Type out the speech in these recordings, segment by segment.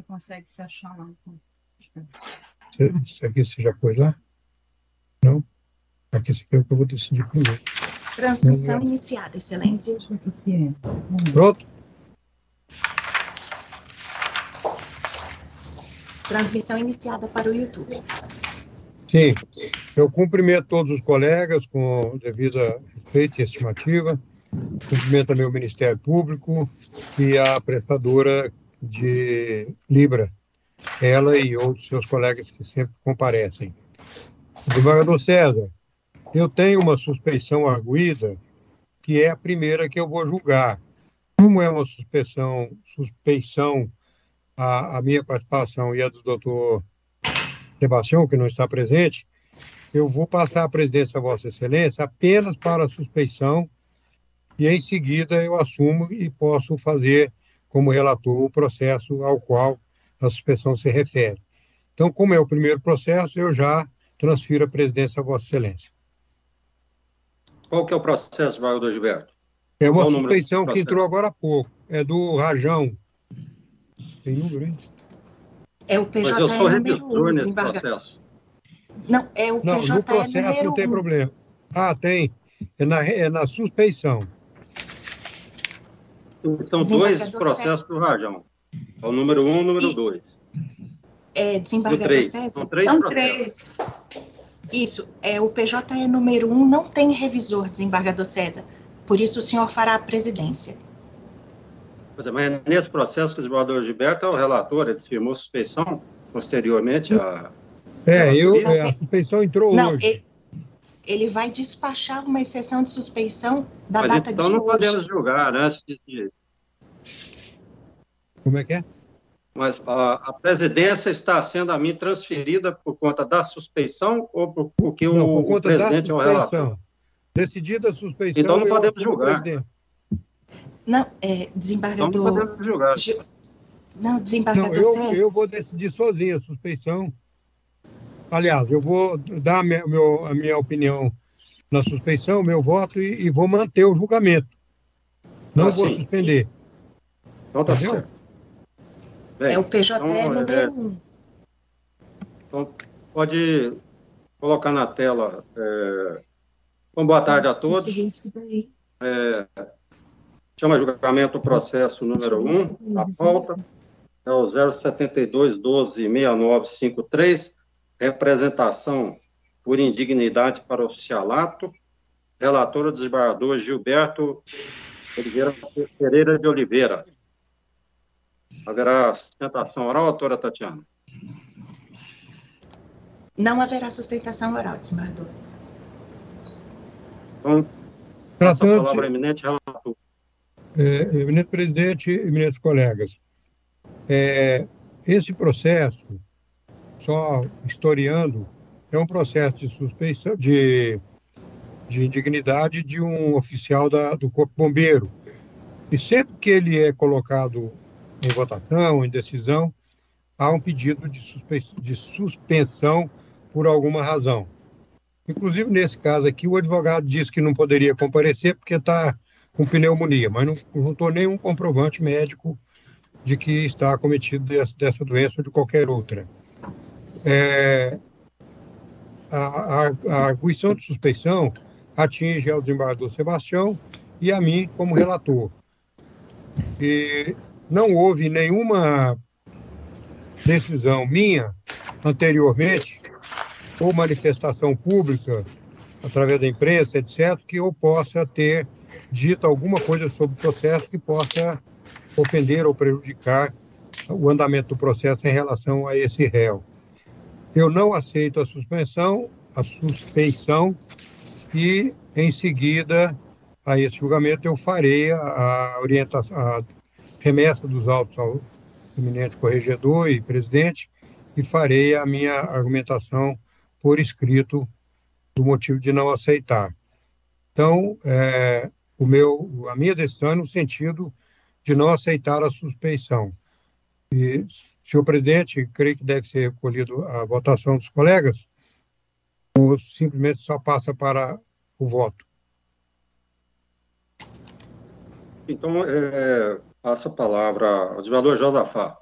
consegue se achar lá. Isso aqui você já pôs lá? Não? Aqui, esse aqui é o que eu vou decidir primeiro. Transmissão iniciada, Excelência. O que é? Pronto? Transmissão iniciada para o YouTube. Sim. Eu cumprimento todos os colegas com devida respeito e estimativa. Cumprimento também o Ministério Público e a prestadora de Libra, ela e outros seus colegas que sempre comparecem. Desembargador César, eu tenho uma suspeição arguida, que é a primeira que eu vou julgar. Como é uma suspeição a minha participação e a do doutor Sebastião, que não está presente, eu vou passar a presidência a Vossa Excelência apenas para a suspeição e, em seguida, eu assumo e posso fazer, como relator, o processo ao qual a suspeição se refere. Então, como é o primeiro processo, eu já transfiro a presidência a Vossa Excelência. Qual que é o processo, desembargador Gilberto? É uma suspeição que entrou agora há pouco. É do Rajão. Tem número, hein? É o PJE Mas eu sou revisor nesse desembargador. processo. Não, é o Não, PJE no processo número não tem 1. problema. Ah, tem. É na suspeição. São dois processos do Rajão. É o número 1 e o número 2. É, desembargador César? São três São processos. 3. Isso, o PJE número 1 não tem revisor, desembargador César. Por isso o senhor fará a presidência. Pois é, mas nesse processo que o desembargador Gilberto é o relator, ele firmou suspeição posteriormente a... A suspeição entrou Não, hoje. ele vai despachar uma exceção de suspeição da Mas data então de não hoje. podemos julgar, né? Como é que é? Mas a presidência está sendo a mim transferida por conta da suspeição ou porque Não, por o conta presidente é o da relator? suspeição. Decidida a suspeição, Então não eu podemos assumo a julgar. presidência. Não, Então desembargador... não podemos julgar. Não, desembargador Não, César... eu vou decidir sozinho a suspeição. Aliás, eu vou dar a minha opinião na suspeição, meu voto, e vou manter o julgamento. Não vou sim. suspender. Então tá Entendeu? certo. Bem, É o PJE então, número 1. Então, pode colocar na tela. Bom, boa tarde a todos. Chama julgamento o processo número 1, a pauta é o 072126953, representação por indignidade para oficialato, relator o desembargador Gilberto Pereira de Oliveira. Haverá sustentação oral, doutora Tatiana? Não haverá sustentação oral, desembargador. Então, passa a palavra ao eminente relator. Eminente presidente, eminentes colegas, esse processo, só historiando, é um processo de suspeição, de indignidade de um oficial do Corpo Bombeiro. E sempre que ele é colocado em votação, em decisão, há um pedido de suspensão por alguma razão. Inclusive, nesse caso aqui, o advogado disse que não poderia comparecer porque está com pneumonia, mas não juntou nenhum comprovante médico de que está acometido dessa doença ou de qualquer outra. A arguição de suspeição atinge ao desembargador Sebastião e a mim como relator. E não houve nenhuma decisão minha anteriormente ou manifestação pública através da imprensa, etc., que eu possa ter dito alguma coisa sobre o processo que possa ofender ou prejudicar o andamento do processo em relação a esse réu. Eu não aceito a suspeição e, em seguida a esse julgamento, eu farei a orientação, a remessa dos autos ao eminente corregedor e presidente e farei a minha argumentação por escrito do motivo de não aceitar. Então, a minha decisão é no sentido de não aceitar a suspeição. E, senhor presidente, creio que deve ser recolhido a votação dos colegas, ou simplesmente só passa para o voto. Então, passa a palavra ao desembargador Josafá.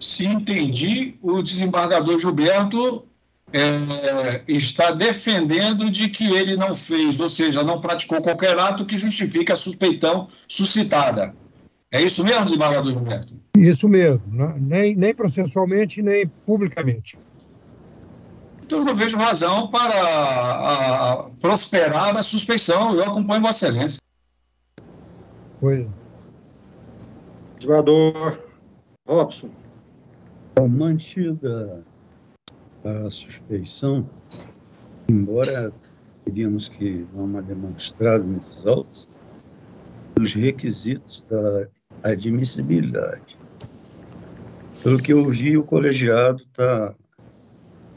se entendi, o desembargador Gilberto está defendendo de que ele não fez, ou seja, não praticou qualquer ato que justifique a suspeição suscitada. É isso mesmo, desembargador Gilberto? Isso mesmo, nem processualmente, nem publicamente. Então, eu não vejo razão para prosperar a suspeição. Eu acompanho Vossa Excelência. Pois. Desembargador Robson. Mantida a suspeição, embora teríamos que dar uma demonstrada nesses autos dos requisitos da admissibilidade. Pelo que eu vi, o colegiado está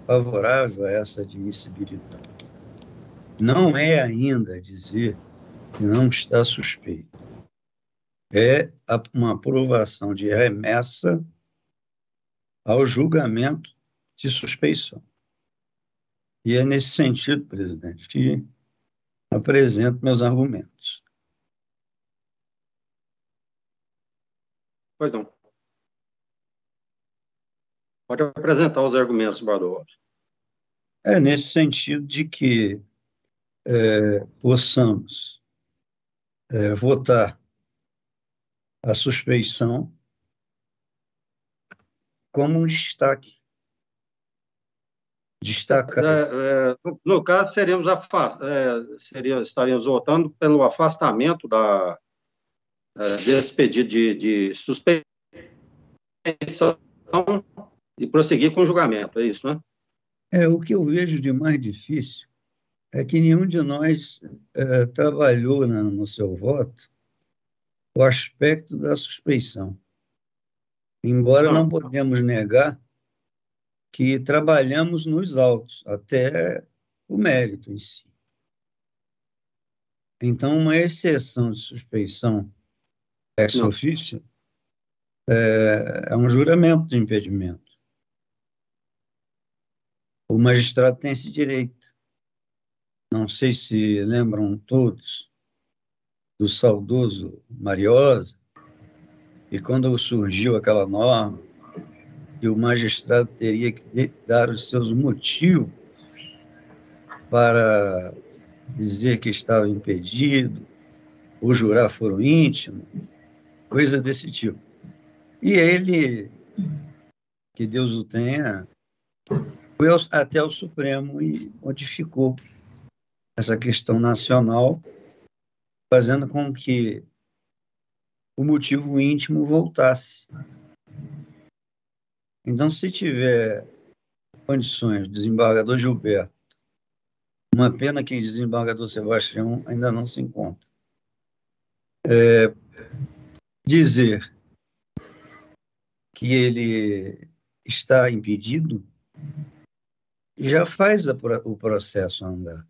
favorável a essa admissibilidade. Não é ainda dizer que não está suspeito. É uma aprovação de remessa ao julgamento de suspeição. E é nesse sentido, presidente, que apresento meus argumentos. Pois não. Pode apresentar os argumentos, desembargador Robson. É nesse sentido de que possamos votar a suspeição como um destaque. Destacar. No caso, estaríamos votando pelo afastamento desse pedido de suspeição e prosseguir com o julgamento, é isso, né? O que eu vejo de mais difícil é que nenhum de nós trabalhou no seu voto o aspecto da suspeição. Embora não podemos negar que trabalhamos nos autos, até o mérito em si. Então, uma exceção de suspeição ex officio é um juramento de impedimento. O magistrado tem esse direito. Não sei se lembram todos do saudoso Mariosa, e quando surgiu aquela norma, que o magistrado teria que dar os seus motivos para dizer que estava impedido, ou jurar foro íntimo, coisa desse tipo. E ele, que Deus o tenha, foi até o Supremo e modificou essa questão nacional, fazendo com que o motivo íntimo voltasse. Então, se tiver condições, desembargador Gilberto, uma pena que o desembargador Sebastião ainda não se encontra, dizer que ele está impedido, já faz o processo andar.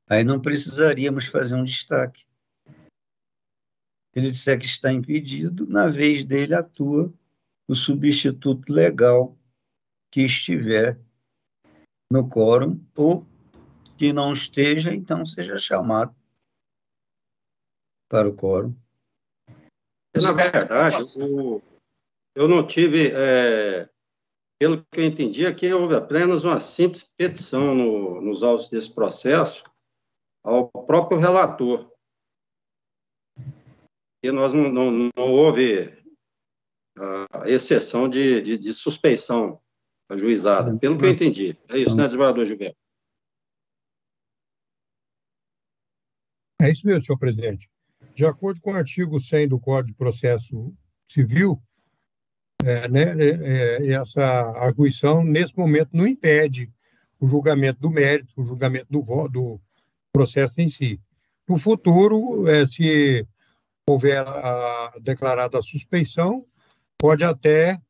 Aí não precisaríamos fazer um destaque. Se ele disser que está impedido, na vez dele atua o substituto legal que estiver no quórum, ou que não esteja, então seja chamado para o quórum. Na verdade, eu não tive, pelo que eu entendi, aqui houve apenas uma simples petição nos autos desse processo ao próprio relator. E nós não houve a exceção de suspeição ajuizada, pelo que eu entendi. É isso, né, desembargador Gilberto? É isso mesmo, senhor presidente. De acordo com o artigo 100 do Código de Processo Civil, essa arguição, nesse momento, não impede o julgamento do mérito, o julgamento do processo em si. No futuro, se houver declarada a suspeição, pode até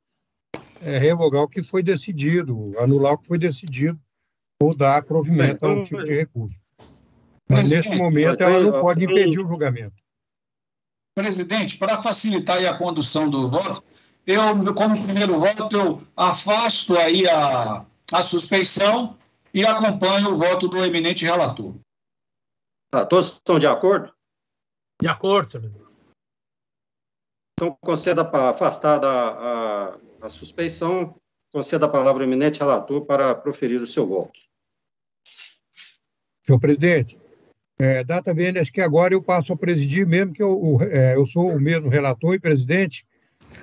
revogar o que foi decidido, anular o que foi decidido, ou dar provimento a um tipo de recurso. Mas, nesse momento, ela não pode impedir o julgamento. Presidente, para facilitar aí a condução do voto, eu, como primeiro voto, eu afasto aí a suspeição e acompanho o voto do eminente relator. Todos estão de acordo? De acordo, senhor. Então, afastada a suspeição, conceda a palavra ao eminente relator para proferir o seu voto. Senhor presidente, data vênia, acho que agora eu passo a presidir, mesmo que eu sou o mesmo relator e presidente,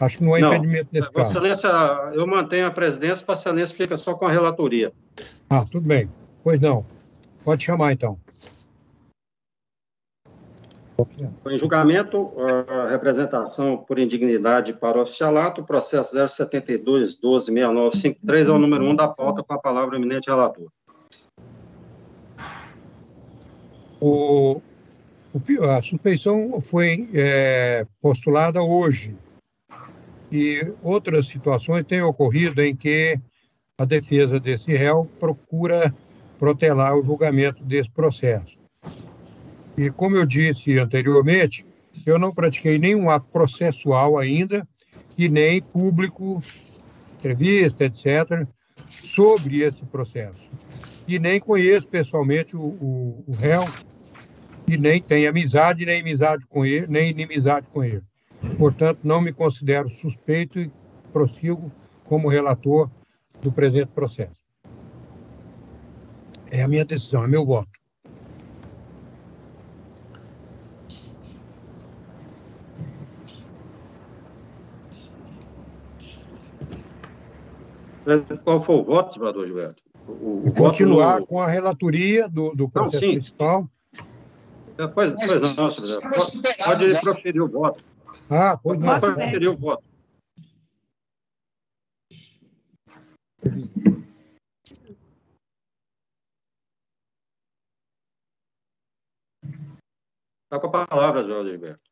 acho que não há impedimento nesse caso. Vossa Excelência, eu mantenho a presidência, Vossa Excelência fica só com a relatoria. Ah, tudo bem. Pois não. Pode chamar, então. Em julgamento, a representação por indignidade para o oficialato, processo 072-126953 é o número 1 da pauta, com a palavra o eminente relator. A suspeição foi postulada hoje e outras situações têm ocorrido em que a defesa desse réu procura protelar o julgamento desse processo. E, como eu disse anteriormente, eu não pratiquei nenhum ato processual ainda e nem público, entrevista, etc., sobre esse processo. E nem conheço pessoalmente o réu e nem tenho amizade, nem inimizade com ele. Portanto, não me considero suspeito e prossigo como relator do presente processo. É a minha decisão, é meu voto. Qual foi o voto, senador Gilberto? Continuar com a relatoria do processo principal. Pois não, senador. Pode proferir o voto. Ah, pois não. Pode proferir o voto. Está com a palavra, senador Gilberto.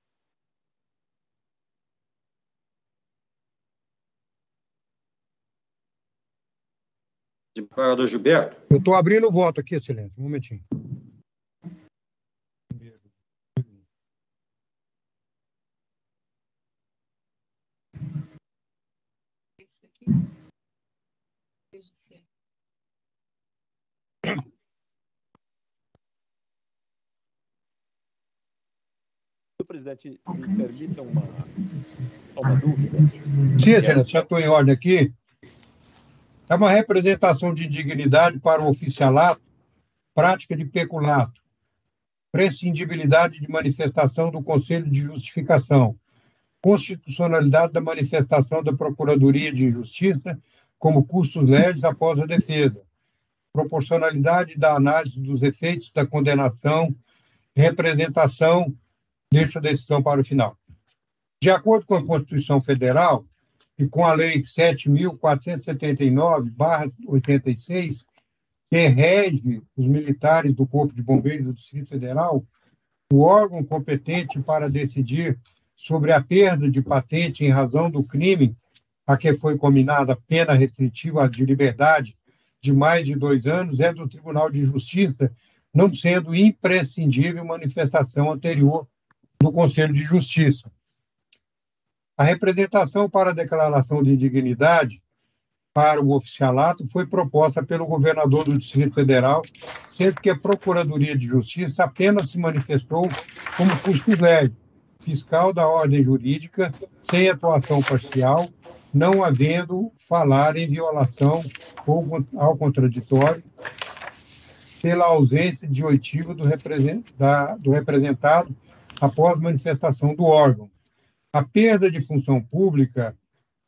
Desembargador Gilberto. Eu estou abrindo o voto aqui, excelência. Um momentinho. Esse aqui. Presidente, me permita uma dúvida? Sim, excelência, já estou em ordem aqui. É uma representação de indignidade para o oficialato, prática de peculato, prescindibilidade de manifestação do Conselho de Justificação, constitucionalidade da manifestação da Procuradoria de Justiça como custos legis após a defesa, proporcionalidade da análise dos efeitos da condenação, representação, deixo a decisão para o final. De acordo com a Constituição Federal e com a Lei 7.479/86, que rege os militares do Corpo de Bombeiros do Distrito Federal, o órgão competente para decidir sobre a perda de patente em razão do crime a que foi cominada pena restritiva de liberdade de mais de 2 anos é do Tribunal de Justiça, não sendo imprescindível manifestação anterior do Conselho de Justiça. A representação para a declaração de indignidade para o oficialato foi proposta pelo governador do Distrito Federal, sendo que a Procuradoria de Justiça apenas se manifestou como custos leves, fiscal da ordem jurídica, sem atuação parcial, não havendo falar em violação ou ao contraditório, pela ausência de oitiva do representado após manifestação do órgão. A perda de função pública,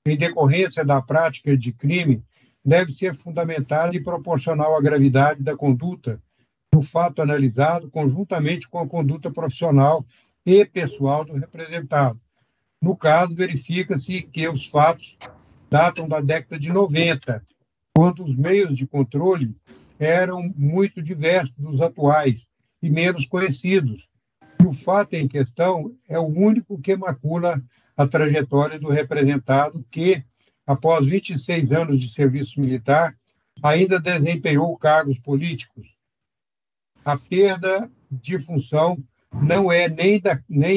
em decorrência da prática de crime, deve ser fundamentada e proporcional à gravidade da conduta do fato analisado, conjuntamente com a conduta profissional e pessoal do representado. No caso, verifica-se que os fatos datam da década de 90, quando os meios de controle eram muito diversos dos atuais e menos conhecidos. E o fato em questão é o único que macula a trajetória do representado que, após 26 anos de serviço militar, ainda desempenhou cargos políticos. A perda de função não é nem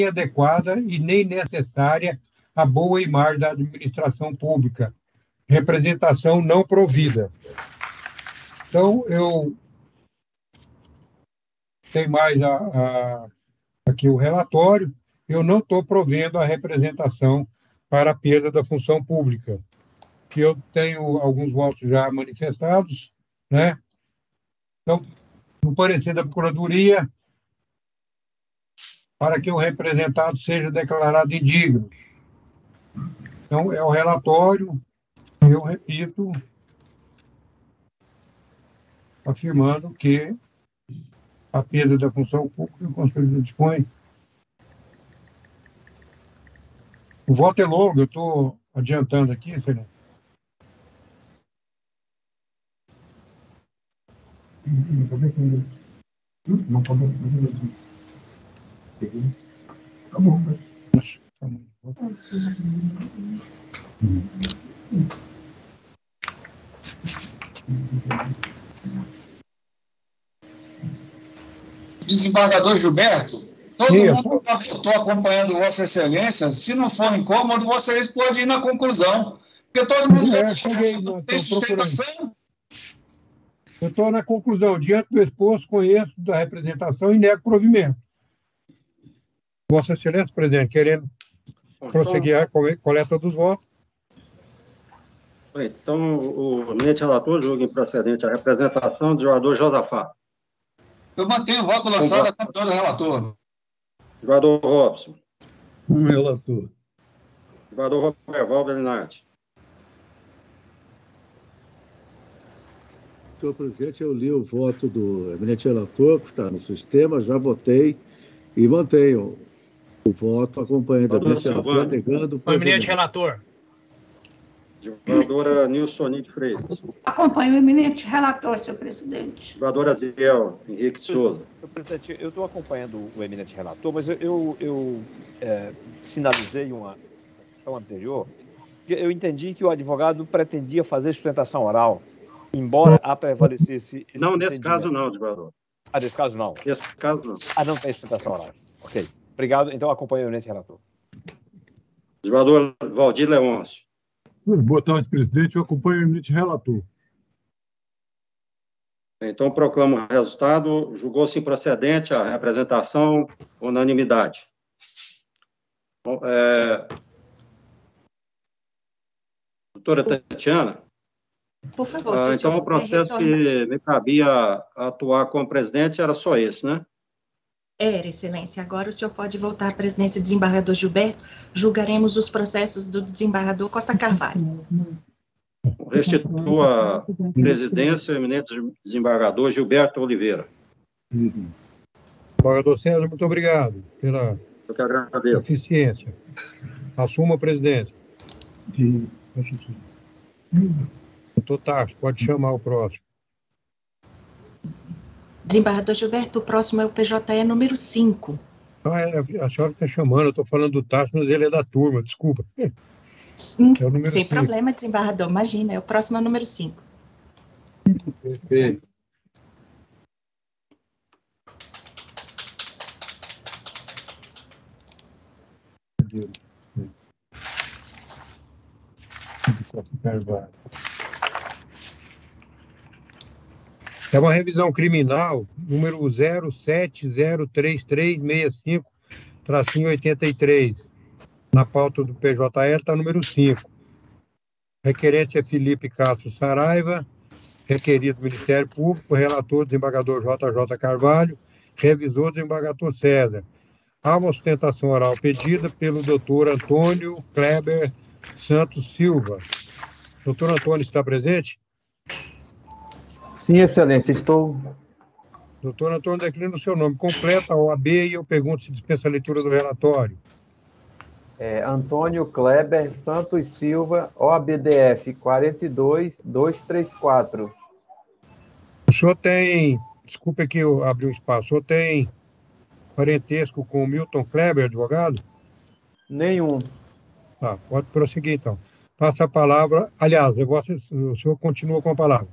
adequada e nem necessária à boa imagem da administração pública. Representação não provida. Então, eu tenho mais aqui o relatório. Eu não estou provendo a representação para a perda da função pública. Que eu tenho alguns votos já manifestados, né? Então, no parecer da Procuradoria, para que o representado seja declarado indigno. Então, é o relatório, eu repito, afirmando que a perda da função pública, o Conselho dispõe. O voto é longo, eu estou adiantando aqui, Excelência. Tá bom. Desembargador Gilberto, todo Isso. mundo estou acompanhando Vossa Excelência. Se não for incômodo, vocês podem ir na conclusão. Porque todo mundo já cheguei, tem sustentação. Eu estou na conclusão. Diante do exposto, conheço da representação e nego provimento. Vossa Excelência, presidente, querendo prosseguir a coleta dos votos. Então, o eminente relator julga improcedente a representação do jogador Josafá. Eu mantenho o voto lançado a captura do relator. Jogador Robson. Relator. Jogador Roberval Belinati. Senhor presidente, eu li o voto do eminente relator, que está no sistema, já votei e mantenho o voto acompanhando a relator, negando. O eminente relator. Jogadora Nilsoni de Freitas. Acompanho o eminente relator, senhor presidente. Jogadora Ziel Henrique de Souza. Senhor presidente, eu estou acompanhando o eminente relator, mas eu sinalizei uma questão anterior, que eu entendi que o advogado pretendia fazer sustentação oral, embora a prevalecesse esse Não, nesse caso não, advogado. Ah, nesse caso não? Nesse caso não. Ah, não tem sustentação oral. Ok. Obrigado. Então, acompanho o eminente relator. Jogador Valdir Leôncio. Boa tarde, presidente. Eu acompanho o eminente relator. Então, proclamo o resultado. Julgou-se improcedente a representação, unanimidade. Bom, doutora Tatiana? Por favor, se o Então, senhor o processo puder que me cabia atuar como presidente era só esse, né? Era, excelência. Agora o senhor pode voltar à presidência do desembargador Gilberto. Julgaremos os processos do desembargador Costa Carvalho. Restituo a presidência ao eminente desembargador Gilberto Oliveira. Desembargador César, muito obrigado pela Eu que agradeço. eficiência. Assuma a presidência. Doutor Tarso, pode chamar o próximo. Desembargador Gilberto, o próximo é o PJE número 5. A senhora está chamando, eu estou falando do Tarso, mas ele é da turma, desculpa. É o número Sem 5. problema, desembargador. Imagina, o próximo é o número 5. Perfeito. É uma revisão criminal, número 0703365-83. Na pauta do PJL está número 5. Requerente é Felipe Castro Saraiva, requerido Ministério Público, relator desembargador JJ Carvalho, revisor desembargador César. Há uma sustentação oral pedida pelo doutor Antônio Kleber Santos Silva. Doutor Antônio está presente? Sim, excelência, estou. Doutor Antônio, declina o seu nome completo, a OAB, e eu pergunto se dispensa a leitura do relatório. Antônio Kleber Santos Silva, OABDF 42234. O senhor tem, desculpe que eu abri um espaço, o senhor tem parentesco com o Milton Kleber, advogado? Nenhum. Tá, pode prosseguir então. Passa a palavra, aliás, o senhor continua com a palavra.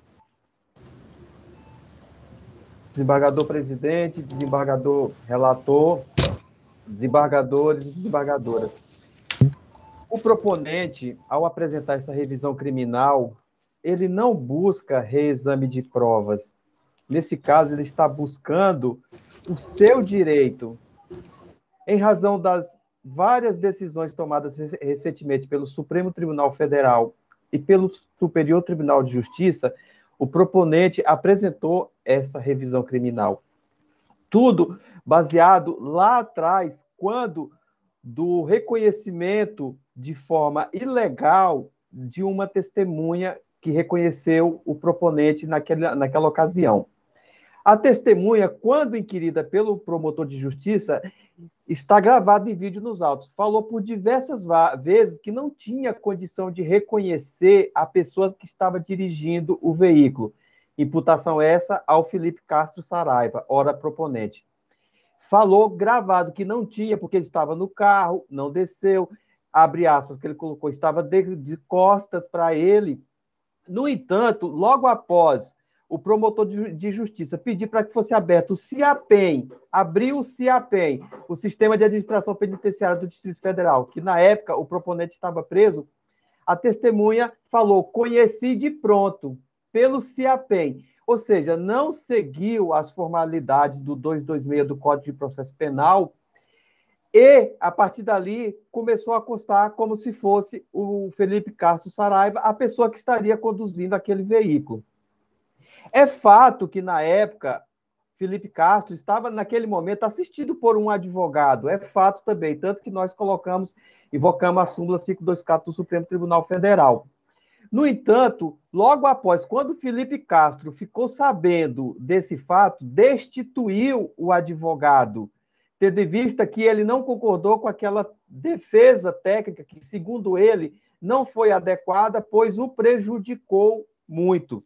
Desembargador presidente, desembargador relator, desembargadores e desembargadoras. O proponente, ao apresentar essa revisão criminal, ele não busca reexame de provas. Nesse caso, ele está buscando o seu direito, em razão das várias decisões tomadas recentemente pelo Supremo Tribunal Federal e pelo Superior Tribunal de Justiça, o proponente apresentou essa revisão criminal. Tudo baseado lá atrás, quando do reconhecimento de forma ilegal de uma testemunha que reconheceu o proponente naquela ocasião. A testemunha, quando inquirida pelo promotor de justiça, está gravada em vídeo nos autos. Falou por diversas vezes que não tinha condição de reconhecer a pessoa que estava dirigindo o veículo. Imputação essa ao Felipe Castro Saraiva, ora proponente. Falou gravado que não tinha, porque ele estava no carro, não desceu, abre aspas, que ele colocou, estava de costas para ele. No entanto, logo após o promotor de justiça pedir para que fosse aberto o CIAPEN, abriu o CIAPEN, o Sistema de Administração Penitenciária do Distrito Federal, que na época o proponente estava preso, a testemunha falou, conheci de pronto, pelo CIAPEN, ou seja, não seguiu as formalidades do 226 do Código de Processo Penal e, a partir dali, começou a constar como se fosse o Felipe Castro Saraiva, a pessoa que estaria conduzindo aquele veículo. É fato que, na época, Felipe Castro estava, naquele momento, assistido por um advogado. É fato também, tanto que nós invocamos a súmula 524 do Supremo Tribunal Federal. No entanto, logo após, quando Felipe Castro ficou sabendo desse fato, destituiu o advogado, tendo em vista que ele não concordou com aquela defesa técnica que, segundo ele, não foi adequada, pois o prejudicou muito.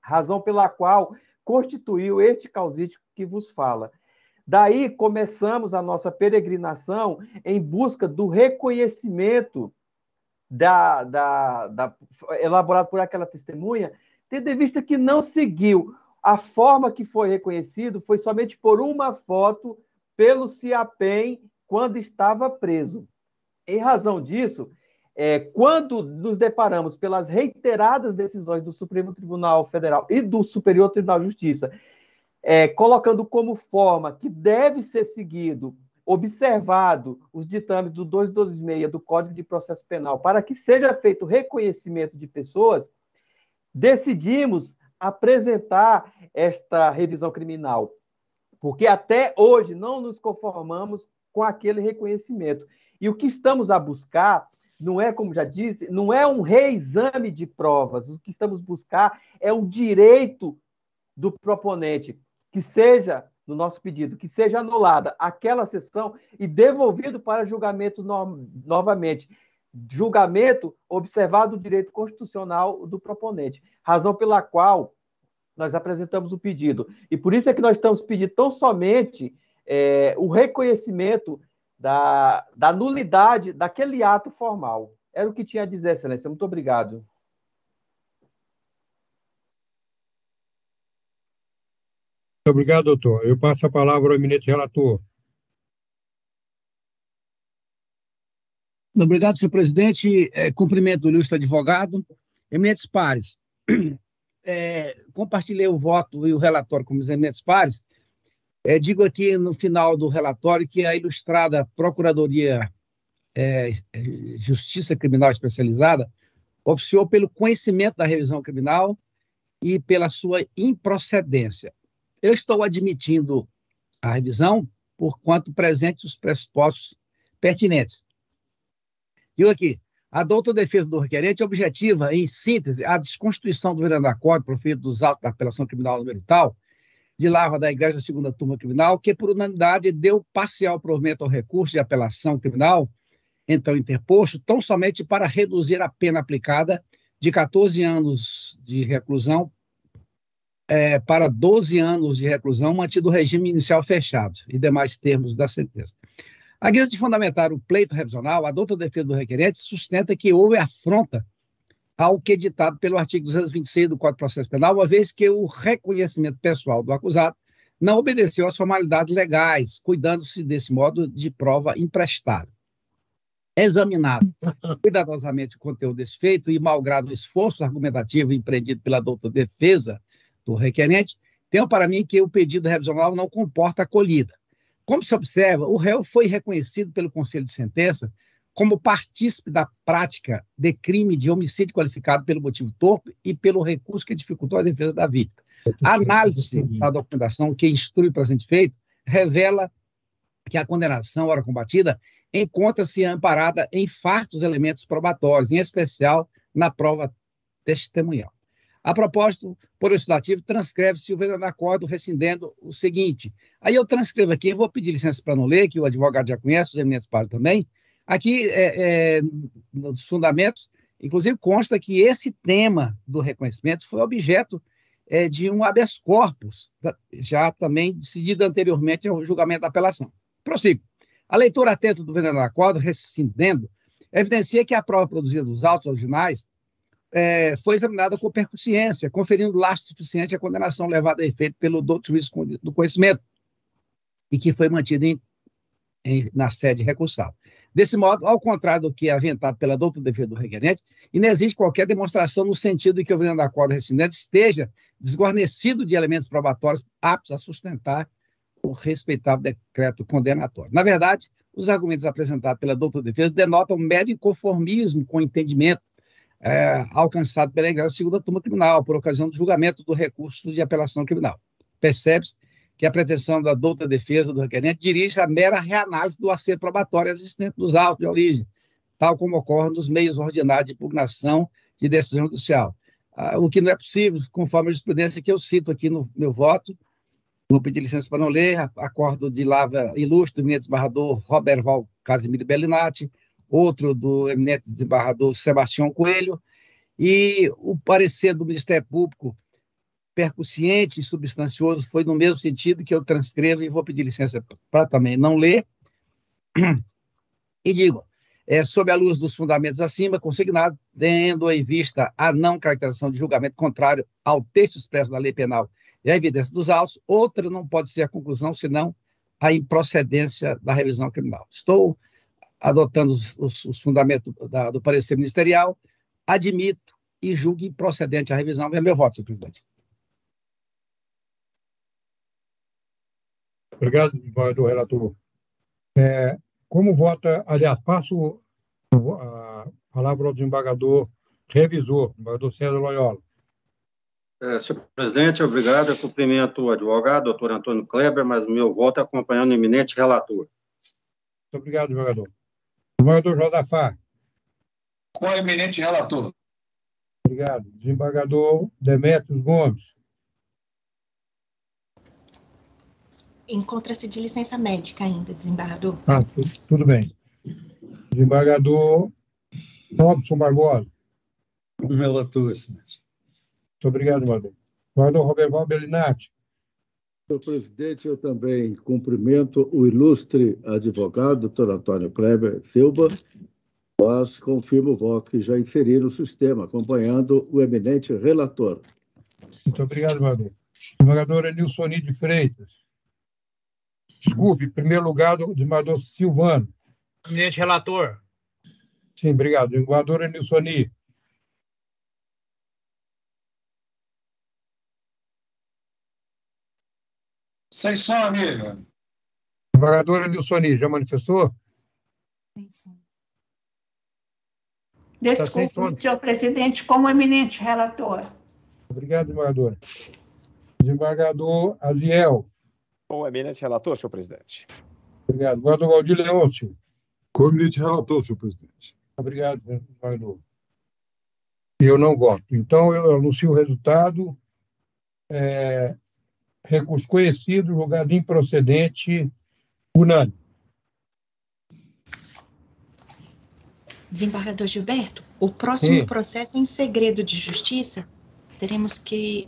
Razão pela qual constituiu este causítico que vos fala. Daí começamos a nossa peregrinação em busca do reconhecimento elaborado por aquela testemunha, tendo em vista que não seguiu. A forma que foi reconhecido foi somente por uma foto pelo CIAPEN quando estava preso. Em razão disso, quando nos deparamos pelas reiteradas decisões do Supremo Tribunal Federal e do Superior Tribunal de Justiça, colocando como forma que deve ser seguido, observado os ditames do 226 do Código de Processo Penal, para que seja feito reconhecimento de pessoas, decidimos apresentar esta revisão criminal, porque até hoje não nos conformamos com aquele reconhecimento. E o que estamos a buscar não é, como já disse, não é um reexame de provas. O que estamos a buscar é o direito do proponente, que seja, no nosso pedido, que seja anulada aquela sessão e devolvido para julgamento novamente. Julgamento observado o direito constitucional do proponente. Razão pela qual nós apresentamos o pedido. E por isso é que nós estamos pedindo tão somente o reconhecimento da nulidade daquele ato formal. Era o que tinha a dizer, Excelência. Muito obrigado. Muito obrigado, doutor. Eu passo a palavra ao eminente relator. Obrigado, senhor presidente. Cumprimento o ilustre advogado. Eminentes pares, compartilhei o voto e o relatório com os eminentes pares. Digo aqui no final do relatório que a ilustrada Procuradoria Justiça Criminal Especializada oficiou pelo conhecimento da revisão criminal e pela sua improcedência. Eu estou admitindo a revisão por quanto presente os pressupostos pertinentes. Digo aqui, a douta defesa do requerente objetiva, em síntese, a desconstituição do vereador da Corte, proferido dos autos da apelação criminal número tal, de Lavra da Igreja da Segunda Turma Criminal, que por unanimidade deu parcial provimento ao recurso de apelação criminal, então interposto, tão somente para reduzir a pena aplicada de 14 anos de reclusão para 12 anos de reclusão, mantido o regime inicial fechado e demais termos da sentença. A guisa de fundamentar o pleito revisional, a douta defesa do requerente sustenta que houve afronta ao que é ditado pelo artigo 226 do Código de Processo Penal, uma vez que o reconhecimento pessoal do acusado não obedeceu às formalidades legais, cuidando-se, desse modo, de prova emprestada. Examinado cuidadosamente o conteúdo desse feito e, malgrado o esforço argumentativo empreendido pela douta defesa do requerente, tenho para mim que o pedido revisional não comporta acolhida. Como se observa, o réu foi reconhecido pelo Conselho de Sentença como partícipe da prática de crime de homicídio qualificado pelo motivo torpe e pelo recurso que dificultou a defesa da vítima. A análise da documentação que instrui o presente feito revela que a condenação, ora combatida, encontra-se amparada em fartos elementos probatórios, em especial na prova testemunhal. A propósito, por legislativo, transcreve-se o venendo acordo rescindendo o seguinte. Aí eu transcrevo aqui, eu vou pedir licença para não ler, que o advogado já conhece, os eminentes pares também. Aqui, nos fundamentos, inclusive consta que esse tema do reconhecimento foi objeto de um habeas corpus, já também decidido anteriormente ao julgamento da apelação. Prossigo. A leitura atenta do venendo acordo, rescindendo, evidencia que a prova produzida dos autos originais foi examinada com percussiência, conferindo lastro suficiente à condenação levada a efeito pelo doutor juiz do conhecimento e que foi mantida na sede recursal. Desse modo, ao contrário do que é aventado pela doutora defesa do requerente, e não existe qualquer demonstração no sentido de que o venendo acordo rescindente esteja desguarnecido de elementos probatórios aptos a sustentar o respeitável decreto condenatório. Na verdade, os argumentos apresentados pela doutora defesa denotam um mero inconformismo com o entendimento alcançado pela Igreja Segunda Turma Criminal, por ocasião do julgamento do recurso de apelação criminal. Percebe-se que a pretensão da douta defesa do requerente dirige a mera reanálise do acervo probatório existente dos autos de origem, tal como ocorre nos meios ordinários de impugnação de decisão judicial. O que não é possível, conforme a jurisprudência que eu cito aqui no meu voto, vou pedir licença para não ler, acordo de lavra ilustre do eminente desembargador Roberval Casimiro Bellinati, outro do eminente desembargador Sebastião Coelho, e o parecer do Ministério Público percussiente e substancioso foi no mesmo sentido que eu transcrevo e vou pedir licença para também não ler. E digo, sob a luz dos fundamentos acima, consignado, tendo em vista a não caracterização de julgamento contrário ao texto expresso da lei penal e a evidência dos autos, outra não pode ser a conclusão, senão a improcedência da revisão criminal. Estou adotando os fundamentos do parecer ministerial, admito e julgo improcedente a revisão. É meu voto, senhor presidente. Obrigado, desembargador relator. Como vota, aliás, passo a palavra ao desembargador revisor, desembargador César Loyola. Senhor presidente, obrigado. Eu cumprimento o advogado, doutor Antônio Kleber, mas o meu voto é acompanhando o eminente relator. Muito obrigado, desembargador. Desembargador Josafá. Com o eminente relator. Obrigado. Desembargador Demétrios Gomes. Encontra-se de licença médica ainda, desembargador. Tudo bem. Desembargador Robson Barbosa. Com relator, senhor. Muito obrigado, desembargador. Desembargador Roberval Bellinati. Senhor presidente, eu também cumprimento o ilustre advogado, doutor Antônio Kleber Silva, mas confirmo o voto que já inseri no sistema, acompanhando o eminente relator. Muito obrigado, desembargador. Desembargador Enilsoni de Freitas. Desculpe, em primeiro lugar, o desembargador Silvano. Eminente relator. Sim, obrigado. Desembargador Enilsoni. Sem som, amiga. Desembargador Enilsoni, já manifestou? Sim. Desculpe, senhor presidente, como eminente relator. Obrigado, desembargadora. Desembargador Aziel. Com o eminente relator, senhor presidente. Obrigado. Desembargador Valdir Leôncio. Com o eminente relator, senhor presidente. Obrigado, desembargador. Eu não voto. Então, eu anuncio o resultado. Recurso conhecido, julgado improcedente, unânime. Desembargador Gilberto, o próximo processo é em segredo de justiça. Teremos que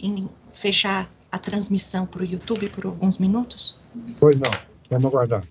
fechar a transmissão para o YouTube por alguns minutos? Pois não. Vamos aguardar.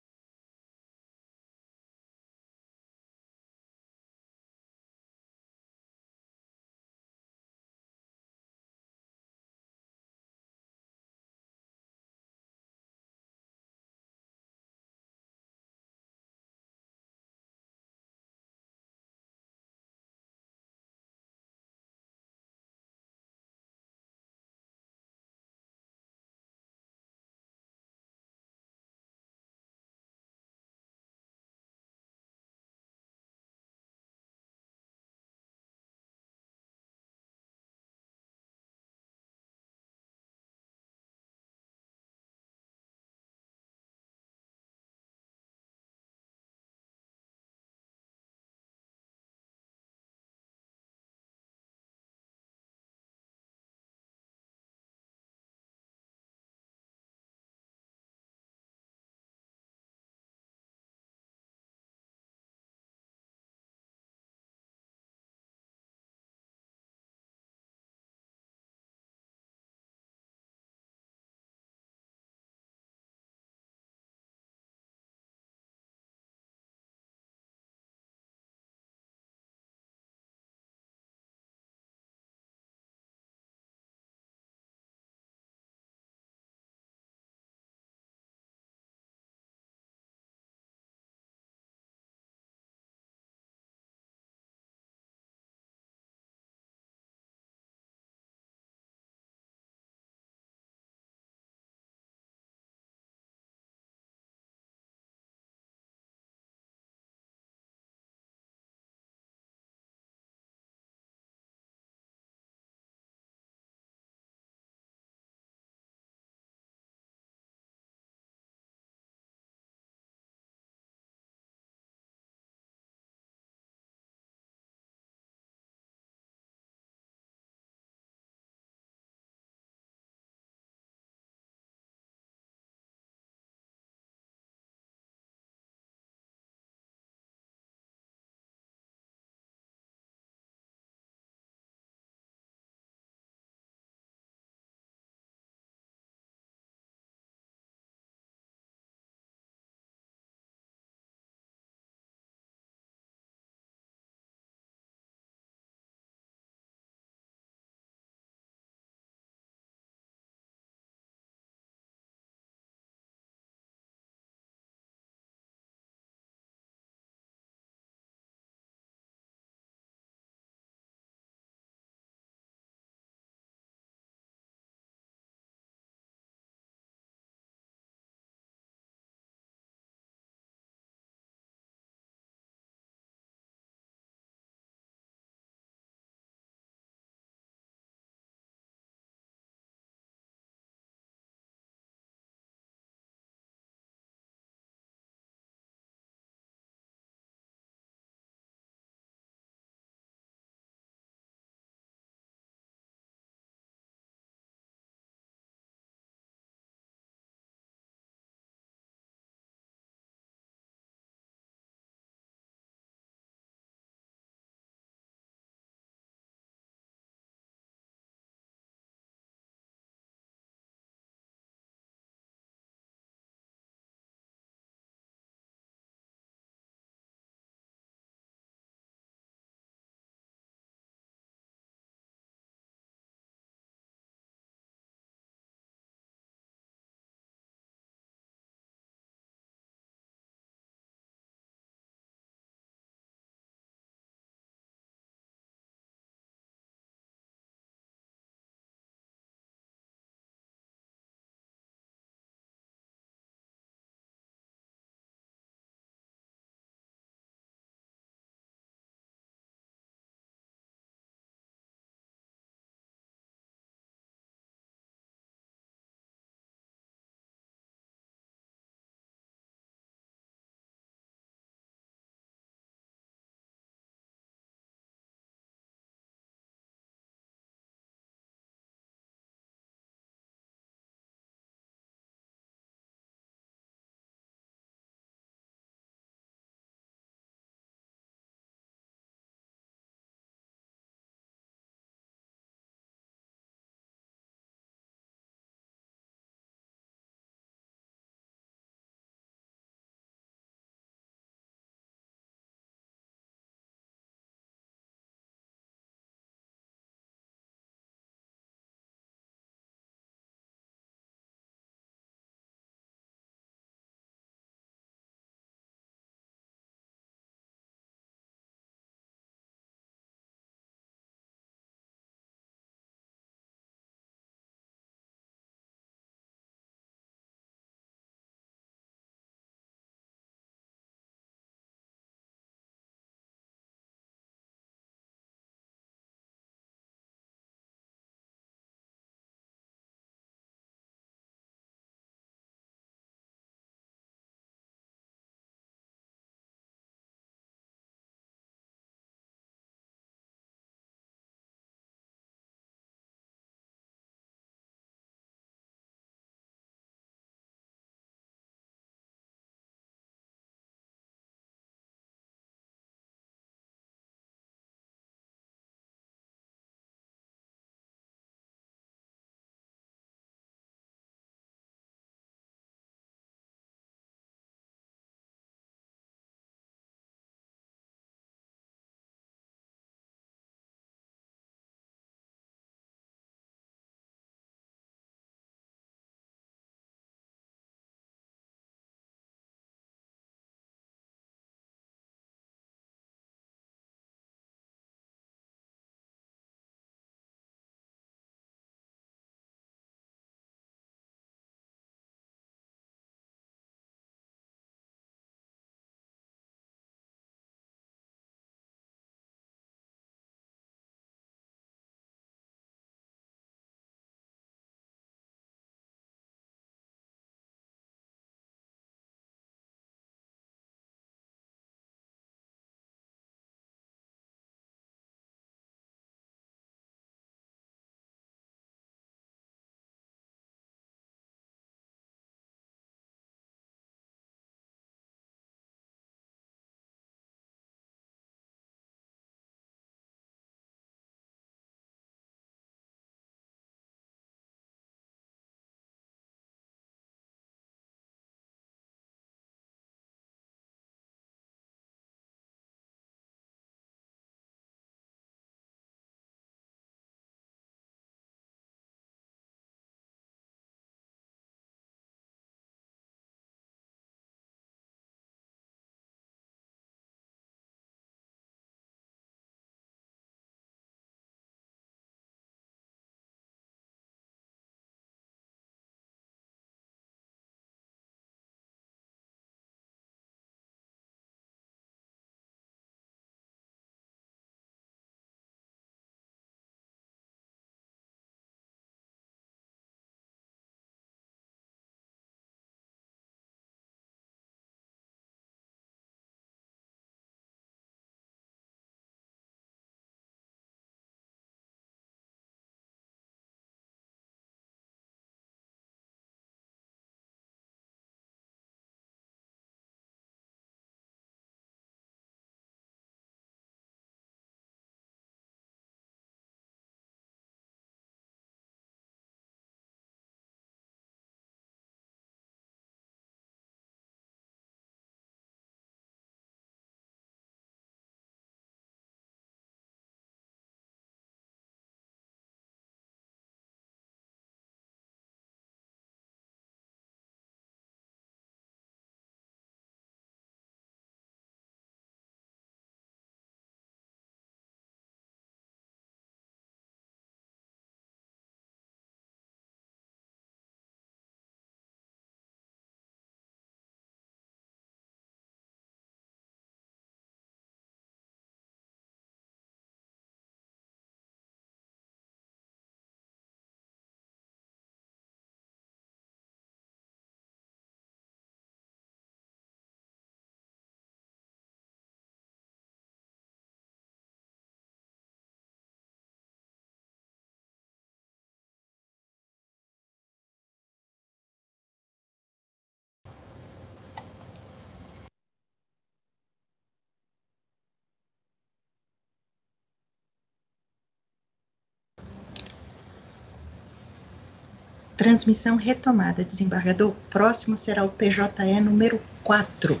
Transmissão retomada, desembargador. Próximo será o PJE número 4.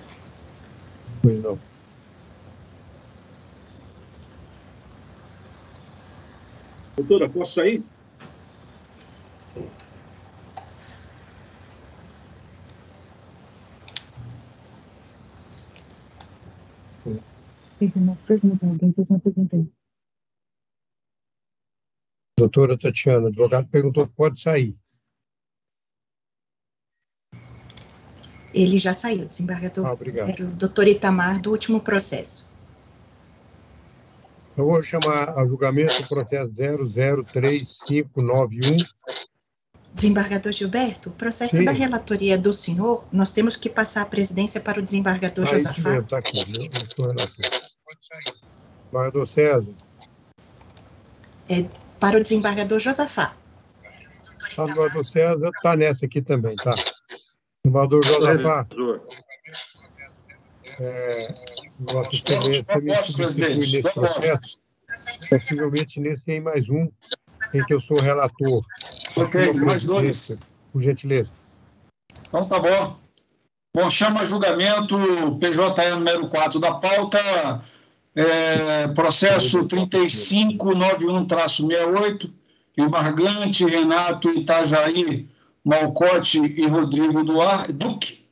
Pois não. Doutora, posso sair? Teve uma pergunta, alguém fez uma pergunta aí. Doutora Tatiana, o advogado perguntou se pode sair. Ele já saiu, desembargador. Obrigado. Era o doutor Itamar, do último processo. Eu vou chamar a julgamento o processo 003591. Desembargador Gilberto, o processo Sim. da relatoria do senhor, nós temos que passar a presidência para o desembargador Josafá. Isso mesmo, está aqui. Eu sou relator. Desembargador César. Para o desembargador Josafá. O desembargador César está nessa aqui também, tá? Desembargador Josafá. Vossa Excelência me substitui nesse processo, possivelmente nesse tem mais um, em que eu sou relator. Ok, mais dois. Por gentileza. Então tá bom. Bom, chama a julgamento PJE número 4 da pauta, processo 3591-68, Margante, Renato Itajaí, Malcote e Rodrigo Duque.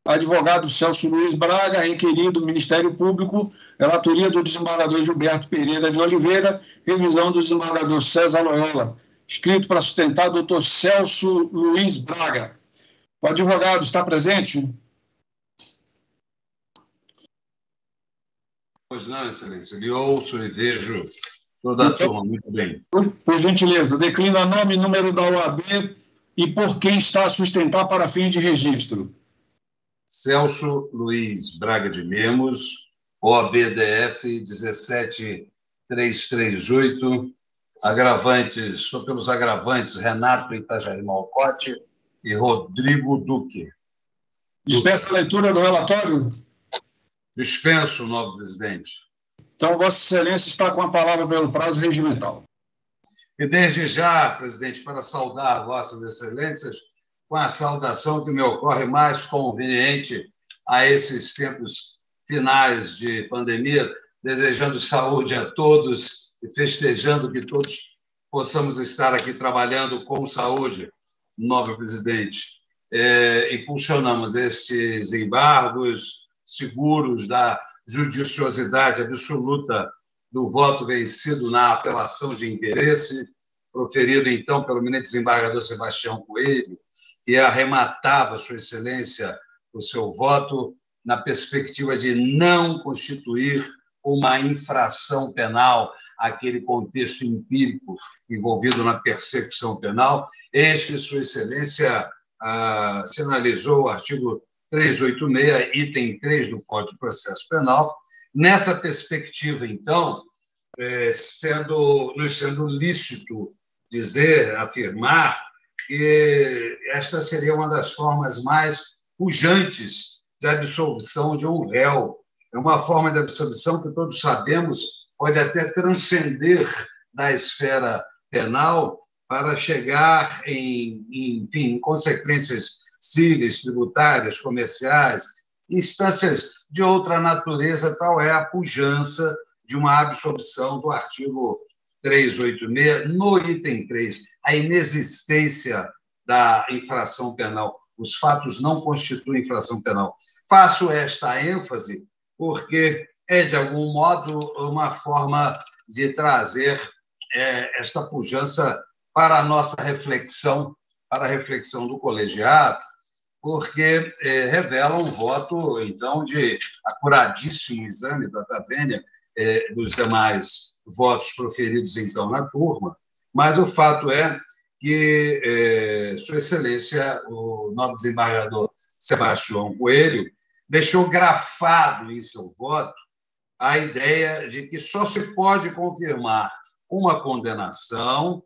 Advogado Celso Luiz Braga, requerido do Ministério Público, relatoria do desembargador Gilberto Pereira de Oliveira, revisão do desembargador César Loyola. Escrito para sustentar o doutor Celso Luiz Braga. O advogado está presente? Pois não, Excelência. Lhe ouço e vejo toda a turma muito bem. Por gentileza, declina nome e número da OAB e por quem está a sustentar para fins de registro. Celso Luiz Braga de Lemos, OAB-DF 17338, agravantes, sou pelos agravantes Renato Itajaí Malcote e Rodrigo Duque. Dispensa a leitura do relatório? Dispenso, nobre presidente. Então, Vossa Excelência está com a palavra pelo prazo regimental. E desde já, presidente, para saudar Vossas Excelências, com a saudação que me ocorre mais conveniente a esses tempos finais de pandemia, desejando saúde a todos e festejando que todos possamos estar aqui trabalhando com saúde, nobre presidente. Impulsionamos estes embargos seguros da judiciosidade absoluta do voto vencido na apelação de interesse, proferido, então, pelo eminente desembargador Sebastião Coelho, que arrematava, Sua Excelência, o seu voto na perspectiva de não constituir uma infração penal aquele contexto empírico envolvido na persecução penal. Eis que Sua Excelência sinalizou o artigo 386, item 3 do Código de Processo Penal. Nessa perspectiva, então, nos sendo lícito dizer, afirmar, que esta seria uma das formas mais pujantes de absolvição de um réu. É uma forma de absolvição que todos sabemos pode até transcender da esfera penal para chegar em consequências cíveis, tributárias, comerciais, instâncias de outra natureza, tal é a pujança de uma absolvição do artigo 386, no item 3, a inexistência da infração penal. Os fatos não constituem infração penal. Faço esta ênfase porque é, de algum modo, uma forma de trazer esta pujança para a nossa reflexão, para a reflexão do colegiado, porque revela um voto, então, de acuradíssimo exame da vênia dos demais votos proferidos, então, na turma, mas o fato é que Sua Excelência, o nobre desembargador Sebastião Coelho, deixou grafado em seu voto a ideia de que só se pode confirmar uma condenação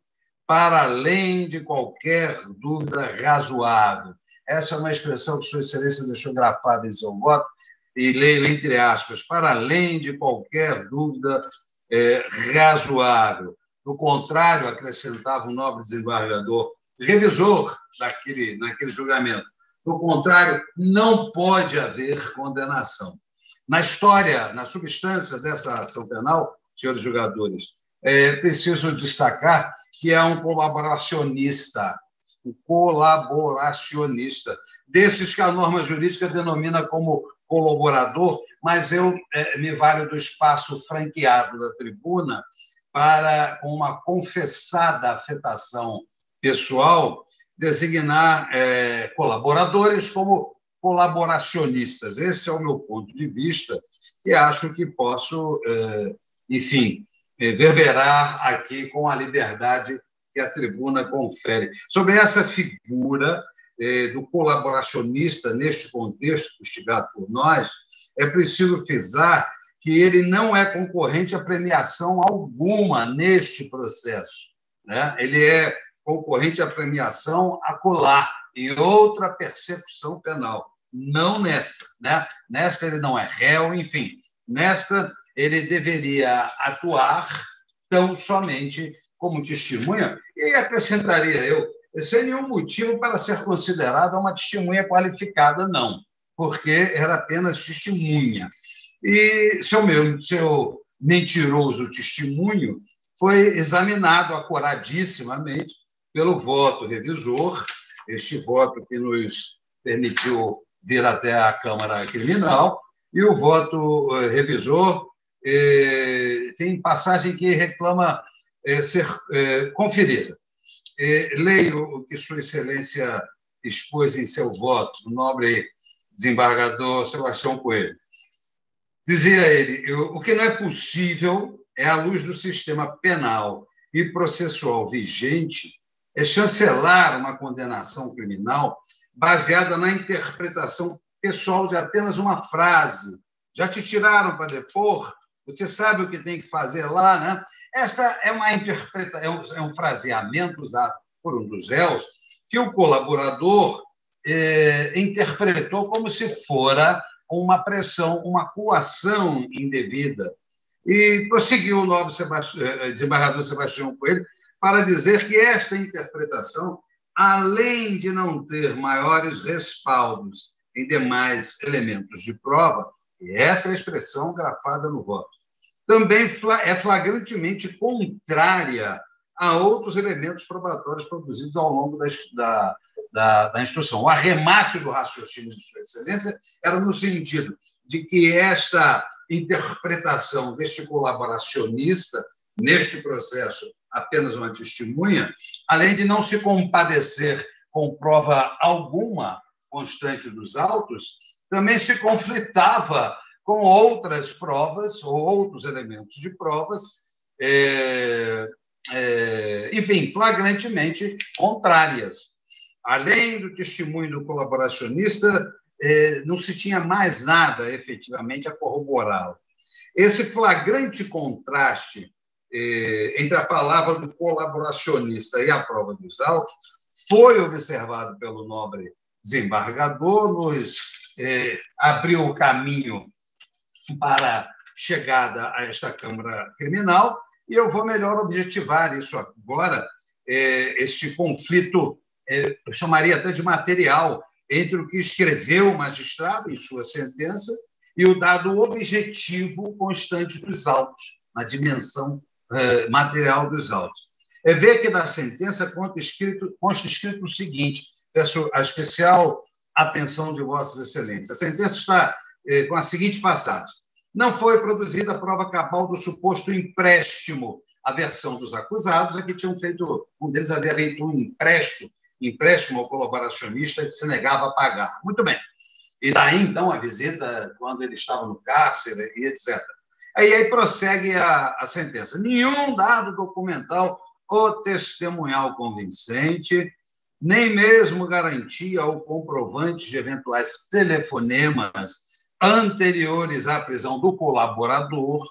para além de qualquer dúvida razoável. Essa é uma expressão que Sua Excelência deixou grafada em seu voto, e leio entre aspas, para além de qualquer dúvida razoável. Do contrário, acrescentava o nobre desembargador revisor naquele julgamento. Do contrário, não pode haver condenação. Na história, na substância dessa ação penal, senhores julgadores, é preciso destacar que é um colaboracionista, desses que a norma jurídica denomina como colaborador, mas eu me valho do espaço franqueado da tribuna para, com uma confessada afetação pessoal, designar colaboradores como colaboracionistas. Esse é o meu ponto de vista e acho que posso, enfim, verberar aqui com a liberdade que a tribuna confere. Sobre essa figura do colaboracionista, neste contexto investigado por nós, é preciso frisar que ele não é concorrente a premiação alguma neste processo, né? Ele é concorrente à premiação acolá, em outra persecução penal, não nesta, né? Nesta ele não é réu, enfim, nesta ele deveria atuar tão somente como testemunha, e acrescentaria eu, sem nenhum motivo para ser considerada uma testemunha qualificada, não, porque era apenas testemunha. E seu mentiroso testemunho foi examinado acuradissimamente pelo voto revisor, este voto que nos permitiu vir até a Câmara Criminal, e o voto revisor tem passagem que reclama ser conferida. Leio o que Sua Excelência expôs em seu voto, o nobre desembargador Sebastião Coelho. Dizia ele, o que não é possível é, à luz do sistema penal e processual vigente, é chancelar uma condenação criminal baseada na interpretação pessoal de apenas uma frase. Já te tiraram para depor? Você sabe o que tem que fazer lá, né? Esta é uma é um fraseamento usado por um dos réus que o colaborador interpretou como se fora uma pressão, uma coação indevida. E prosseguiu o nobre desembargador Sebastião Coelho para dizer que esta interpretação, além de não ter maiores respaldos em demais elementos de prova, e essa é a expressão grafada no voto, também é flagrantemente contrária a outros elementos probatórios produzidos ao longo da instrução. O arremate do raciocínio de Sua Excelência era no sentido de que esta interpretação deste colaboracionista, neste processo, apenas uma testemunha, além de não se compadecer com prova alguma constante dos autos, também se conflitava com outras provas ou outros elementos de provas, enfim, flagrantemente contrárias. Além do testemunho do colaboracionista, não se tinha mais nada, efetivamente, a corroborá-lo. Esse flagrante contraste entre a palavra do colaboracionista e a prova dos autos foi observado pelo nobre desembargador, nos abriu o caminho para a chegada a esta Câmara Criminal, e eu vou melhor objetivar isso agora, este conflito, eu chamaria até de material, entre o que escreveu o magistrado em sua sentença e o dado objetivo constante dos autos, na dimensão material dos autos. Ver que na sentença consta escrito o seguinte, peço a especial atenção de Vossas Excelências. A sentença está com a seguinte passagem: não foi produzida a prova cabal do suposto empréstimo. A versão dos acusados é que tinham feito, um deles havia feito um empréstimo ao colaboracionista que se negava a pagar. Muito bem. E daí, então, a visita quando ele estava no cárcere e etc. Aí prossegue a sentença. Nenhum dado documental ou testemunhal convincente, nem mesmo garantia ou comprovante de eventuais telefonemas anteriores à prisão do colaborador,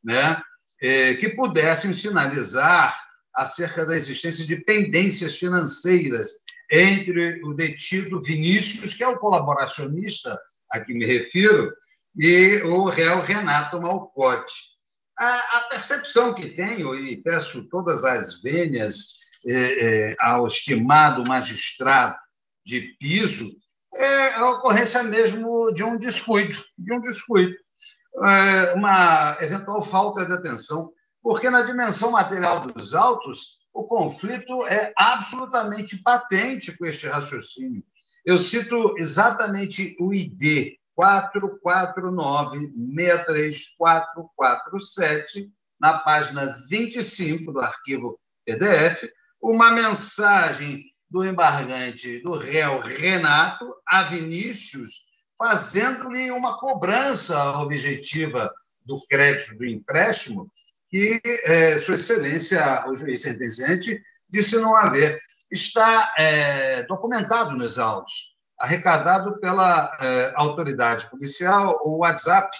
né, que pudessem sinalizar acerca da existência de pendências financeiras entre o detido Vinícius, que é o colaboracionista a que me refiro, e o réu Renato Malcote. A percepção que tenho, e peço todas as vênias ao estimado magistrado de piso, é a ocorrência mesmo de um descuido, uma eventual falta de atenção, porque na dimensão material dos autos, o conflito é absolutamente patente com este raciocínio. Eu cito exatamente o ID 449-63447, na página 25 do arquivo PDF, uma mensagem do embargante do réu Renato a Vinícius, fazendo-lhe uma cobrança objetiva do crédito do empréstimo, que Sua Excelência, o juiz sentenciante, disse não haver. Está documentado nos autos, arrecadado pela autoridade policial, o WhatsApp,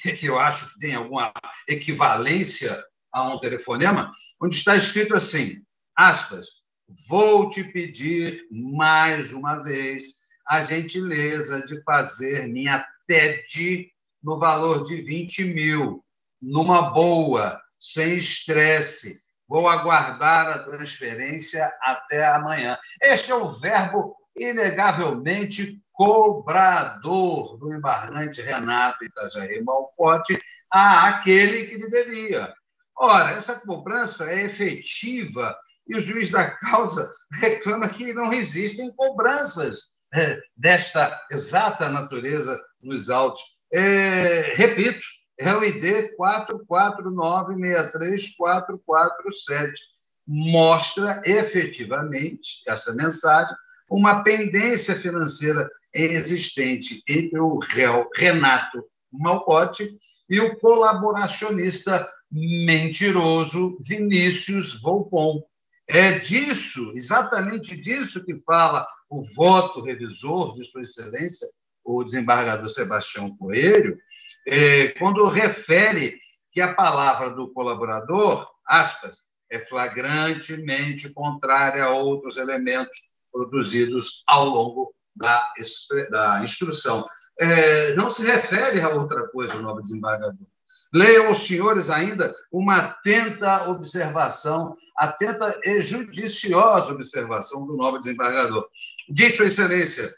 que eu acho que tem alguma equivalência a um telefonema, onde está escrito assim, aspas, vou te pedir mais uma vez a gentileza de fazer minha TED no valor de 20 mil, numa boa, sem estresse. Vou aguardar a transferência até amanhã. Este é o verbo inegavelmente cobrador do embargante Renato Itajaí Malcote àquele que lhe devia. Ora, essa cobrança é efetiva e o juiz da causa reclama que não existem cobranças desta exata natureza nos autos. Repito, é o ID 449-63447. Mostra efetivamente essa mensagem uma pendência financeira existente entre o réu Renato Malcote e o colaboracionista mentiroso Vinícius Volpon. É disso, exatamente disso que fala o voto revisor de Sua Excelência, o desembargador Sebastião Coelho, quando refere que a palavra do colaborador, aspas, é flagrantemente contrária a outros elementos produzidos ao longo da instrução. Não se refere a outra coisa, o nobre desembargador. Leiam os senhores ainda uma atenta observação, atenta e judiciosa observação do nobre desembargador. Diz Sua Excelência,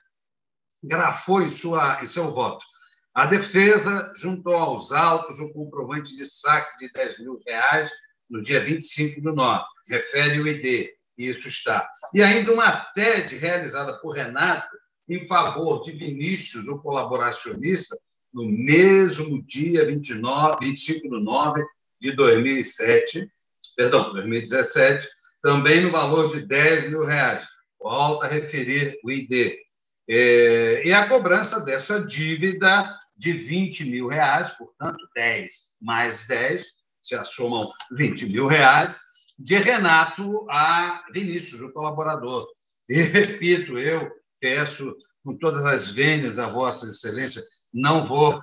grafou em seu voto, a defesa juntou aos autos o comprovante de saque de R$10.000 no dia 25/9, refere o ID, e isso está. E ainda uma TED realizada por Renato em favor de Vinícius, o colaboracionista, no mesmo dia 25/9 de 2017, também no valor de R$10.000. Volto a referir o ID. E a cobrança dessa dívida de R$20.000, portanto, 10 mais 10, se assomam R$20.000, de Renato a Vinícius, o colaborador. E, repito, eu peço com todas as vênias a Vossa Excelência, não vou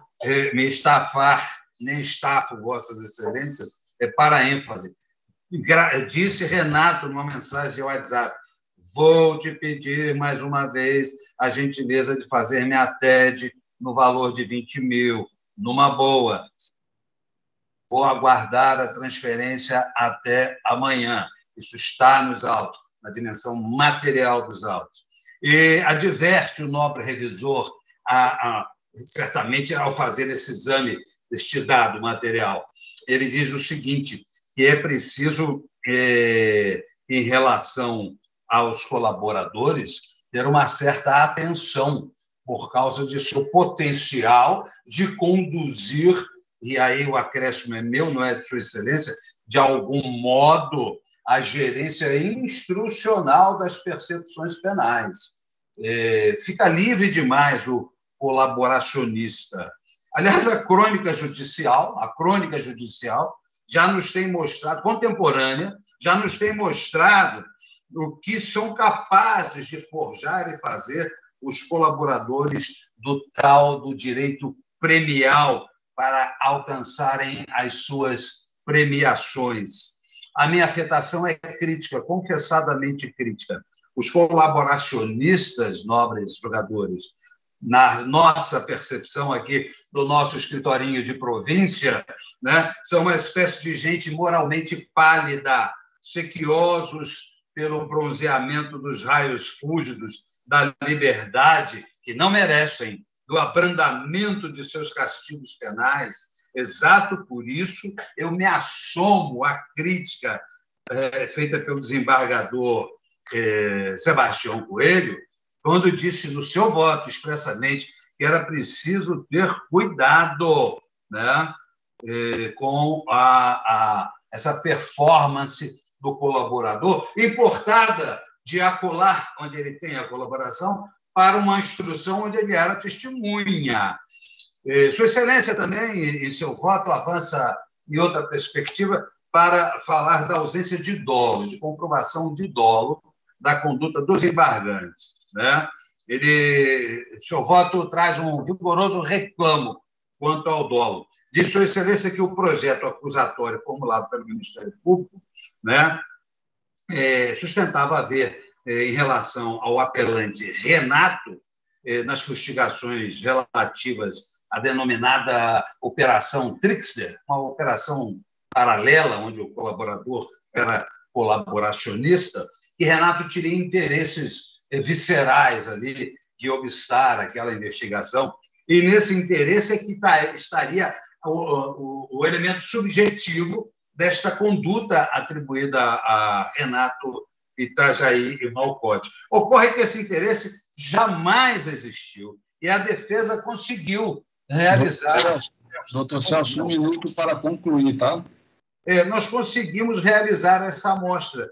me estafar, nem estafo Vossas Excelências, para ênfase. Disse Renato numa mensagem de WhatsApp, vou te pedir mais uma vez a gentileza de fazer minha TED no valor de 20 mil, numa boa. Vou aguardar a transferência até amanhã. Isso está nos autos, na dimensão material dos autos. E adverte o nobre revisor, certamente, ao fazer esse exame deste dado material. Ele diz o seguinte, que é preciso, em relação aos colaboradores, ter uma certa atenção por causa de seu potencial de conduzir, e aí o acréscimo é meu, não é de Sua Excelência, de algum modo, a gerência instrucional das percepções penais. Fica livre demais o colaboracionista. Aliás, a crônica judicial já nos tem mostrado, contemporânea, já nos tem mostrado o que são capazes de forjar e fazer os colaboradores do direito premial para alcançarem as suas premiações. A minha afetação é crítica, confessadamente crítica. Os colaboracionistas, nobres jogadores, na nossa percepção aqui do nosso escritorinho de província, né, são uma espécie de gente moralmente pálida, sequiosos pelo bronzeamento dos raios fúlgidos da liberdade, que não merecem, do abrandamento de seus castigos penais. Exato por isso, eu me assomo à crítica feita pelo desembargador Sebastião Coelho, quando disse no seu voto expressamente que era preciso ter cuidado, né, com essa performance do colaborador, importada de acolá, onde ele tem a colaboração, para uma instrução onde ele era testemunha. Sua Excelência também, em seu voto, avança em outra perspectiva para falar da ausência de dolo, de comprovação de dolo da conduta dos embargantes, né? Seu voto traz um vigoroso reclamo quanto ao dolo. Diz Sua Excelência que o projeto acusatório formulado pelo Ministério Público, né, sustentava haver, em relação ao apelante Renato, nas fustigações relativas à denominada Operação Trickster, uma operação paralela, onde o colaborador era colaboracionista, e Renato teria interesses viscerais ali de obstar aquela investigação, e nesse interesse é que estaria o elemento subjetivo desta conduta atribuída a Renato Itajaí e Malcote. Ocorre que esse interesse jamais existiu e a defesa conseguiu realizar... Doutor Celso, um minuto para concluir, tá? Nós conseguimos realizar essa amostra,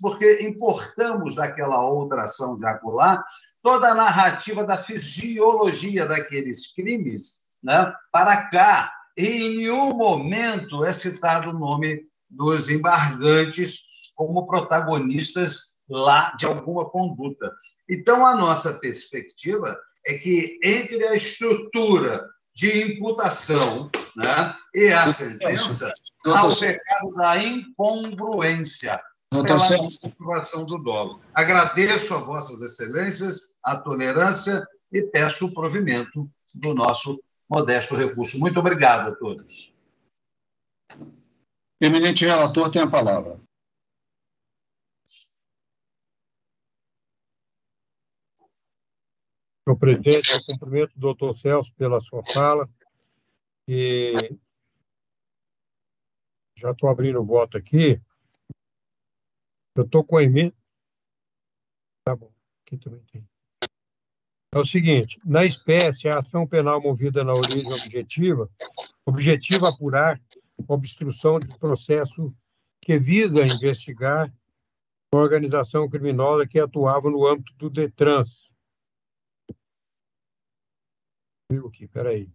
porque importamos daquela outra ação de acolá toda a narrativa da fisiologia daqueles crimes, né, para cá. E em nenhum momento é citado o nome dos embargantes como protagonistas lá de alguma conduta. Então, a nossa perspectiva é que entre a estrutura de imputação, né, e a sentença, há o pecado da incongruência pela comprovação do dolo. Agradeço a Vossas Excelências a tolerância e peço o provimento do nosso modesto recurso. Muito obrigado a todos. Eminente relator, tem a palavra. Senhor presidente, eu cumprimento o doutor Celso pela sua fala e já estou abrindo o voto aqui. Eu estou com a emenda. Tá bom, aqui também tem. É o seguinte, na espécie, a ação penal movida na origem objetiva apurar obstrução de processo que visa investigar a organização criminosa que atuava no âmbito do DETRANS. Viu aqui, peraí.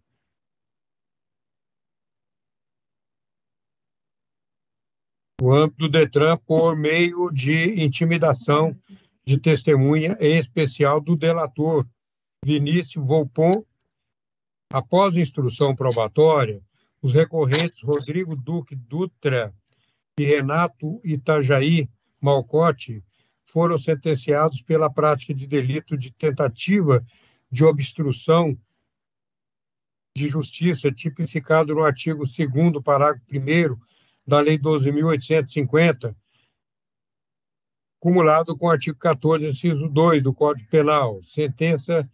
O âmbito do DETRAN por meio de intimidação de testemunha, em especial do delator Vinícius Volpon. Após instrução probatória, os recorrentes Rodrigo Duque Dutra e Renato Itajaí Malcote foram sentenciados pela prática de delito de tentativa de obstrução de justiça, tipificado no artigo 2º, parágrafo 1º da Lei 12.850, cumulado com o artigo 14, inciso 2 do Código Penal, sentença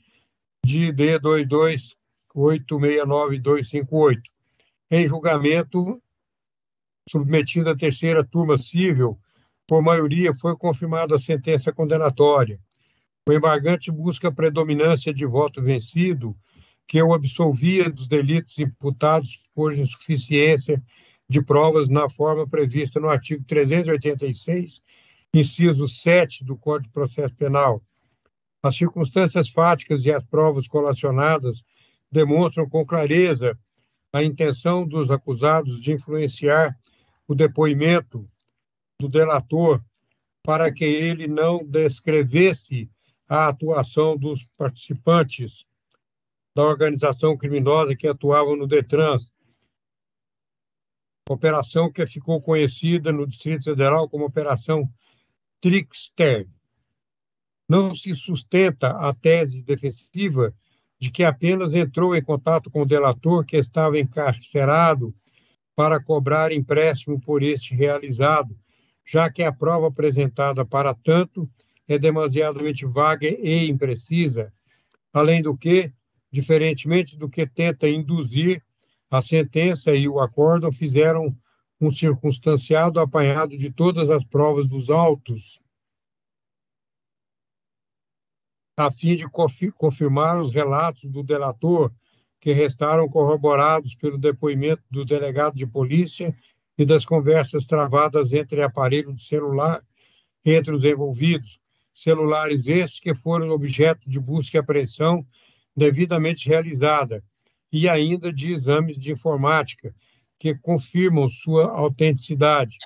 de D22869-258. Em julgamento, submetido à terceira turma civil, por maioria foi confirmada a sentença condenatória. O embargante busca a predominância de voto vencido, que o absolvia dos delitos imputados por insuficiência de provas na forma prevista no artigo 386, inciso 7 do Código de Processo Penal. As circunstâncias fáticas e as provas colacionadas demonstram com clareza a intenção dos acusados de influenciar o depoimento do delator para que ele não descrevesse a atuação dos participantes da organização criminosa que atuava no DETRANS, operação que ficou conhecida no Distrito Federal como Operação Trickster. Não se sustenta a tese defensiva de que apenas entrou em contato com o delator que estava encarcerado para cobrar empréstimo por este realizado, já que a prova apresentada para tanto é demasiadamente vaga e imprecisa, além do que, diferentemente do que tenta induzir, a sentença e o acórdão fizeram um circunstanciado apanhado de todas as provas dos autos, a fim de confirmar os relatos do delator, que restaram corroborados pelo depoimento do delegado de polícia e das conversas travadas entre aparelho de celular entre os envolvidos, celulares esses que foram objeto de busca e apreensão devidamente realizada, e ainda de exames de informática, que confirmam sua autenticidade.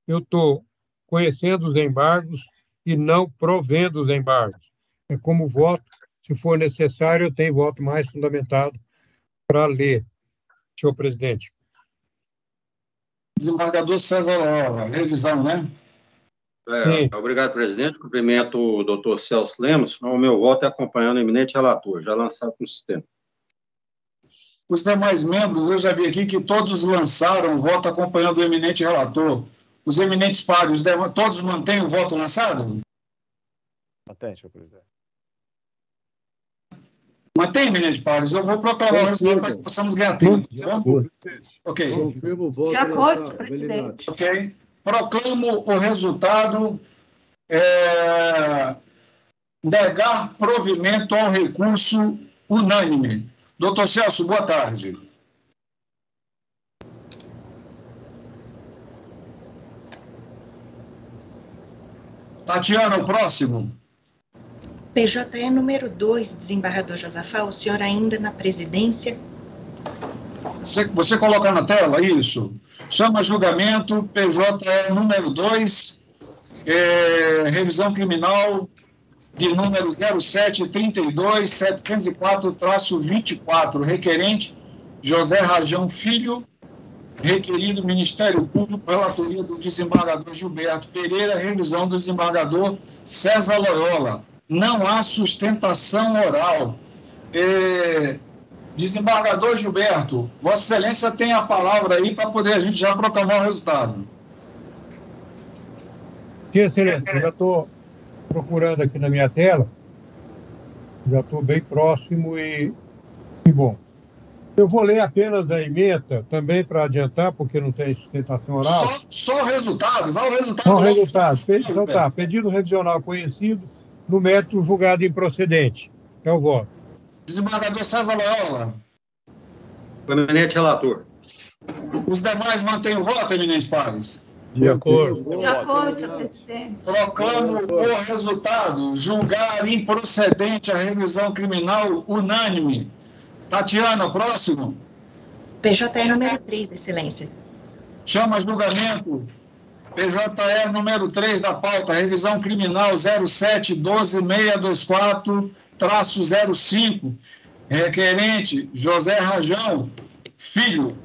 Eu estou conhecendo os embargos e não provendo os embargos. É como voto, se for necessário, eu tenho voto mais fundamentado para ler, senhor presidente. Desembargador César Loyola, revisão, né? Obrigado, presidente. Cumprimento o doutor Celso Lemos. O meu voto é acompanhando o eminente relator, já lançado no sistema. Os demais membros, eu já vi aqui que todos lançaram o voto acompanhando o eminente relator. Os eminentes pares, todos mantêm o voto lançado? Mantém, senhor presidente. Mantém, eminente pares. Eu vou proclamar o resultado para que possamos ganhar tempo. Ok. Confirmo o voto. De acordo, presidente. Ok. Proclamo o resultado. Negar provimento ao recurso unânime. Doutor Celso, boa tarde. Tatiana, o próximo. PJE número 2, desembargador Josafá, o senhor ainda na presidência? Você coloca na tela isso? Chama julgamento, PJE número 2, revisão criminal de número 0732-704-24, requerente José Rajão Filho, requerido Ministério Público, relatoria do desembargador Gilberto Pereira, revisão do desembargador César Loyola. Não há sustentação oral. Desembargador Gilberto, Vossa Excelência tem a palavra aí para poder a gente já proclamar o resultado. Sim, Excelência, eu já estou procurando aqui na minha tela, já estou bem próximo e bom. Eu vou ler apenas a ementa, também para adiantar, porque não tem sustentação oral. Só o resultado? Vai o resultado. Só o resultado. Então tá, pedido revisional conhecido no mérito julgado improcedente. É o voto. Desembargador César Loyola. Eminente relator. Os demais mantêm o voto, eminente pares? De acordo. De acordo, senhor presidente. Proclamo o resultado. Julgar improcedente a revisão criminal unânime. Tatiana, próximo. PJE número 3, excelência. Chama julgamento. PJE número 3 da pauta, revisão criminal 07-12624-05. Requerente José Rajão Filho,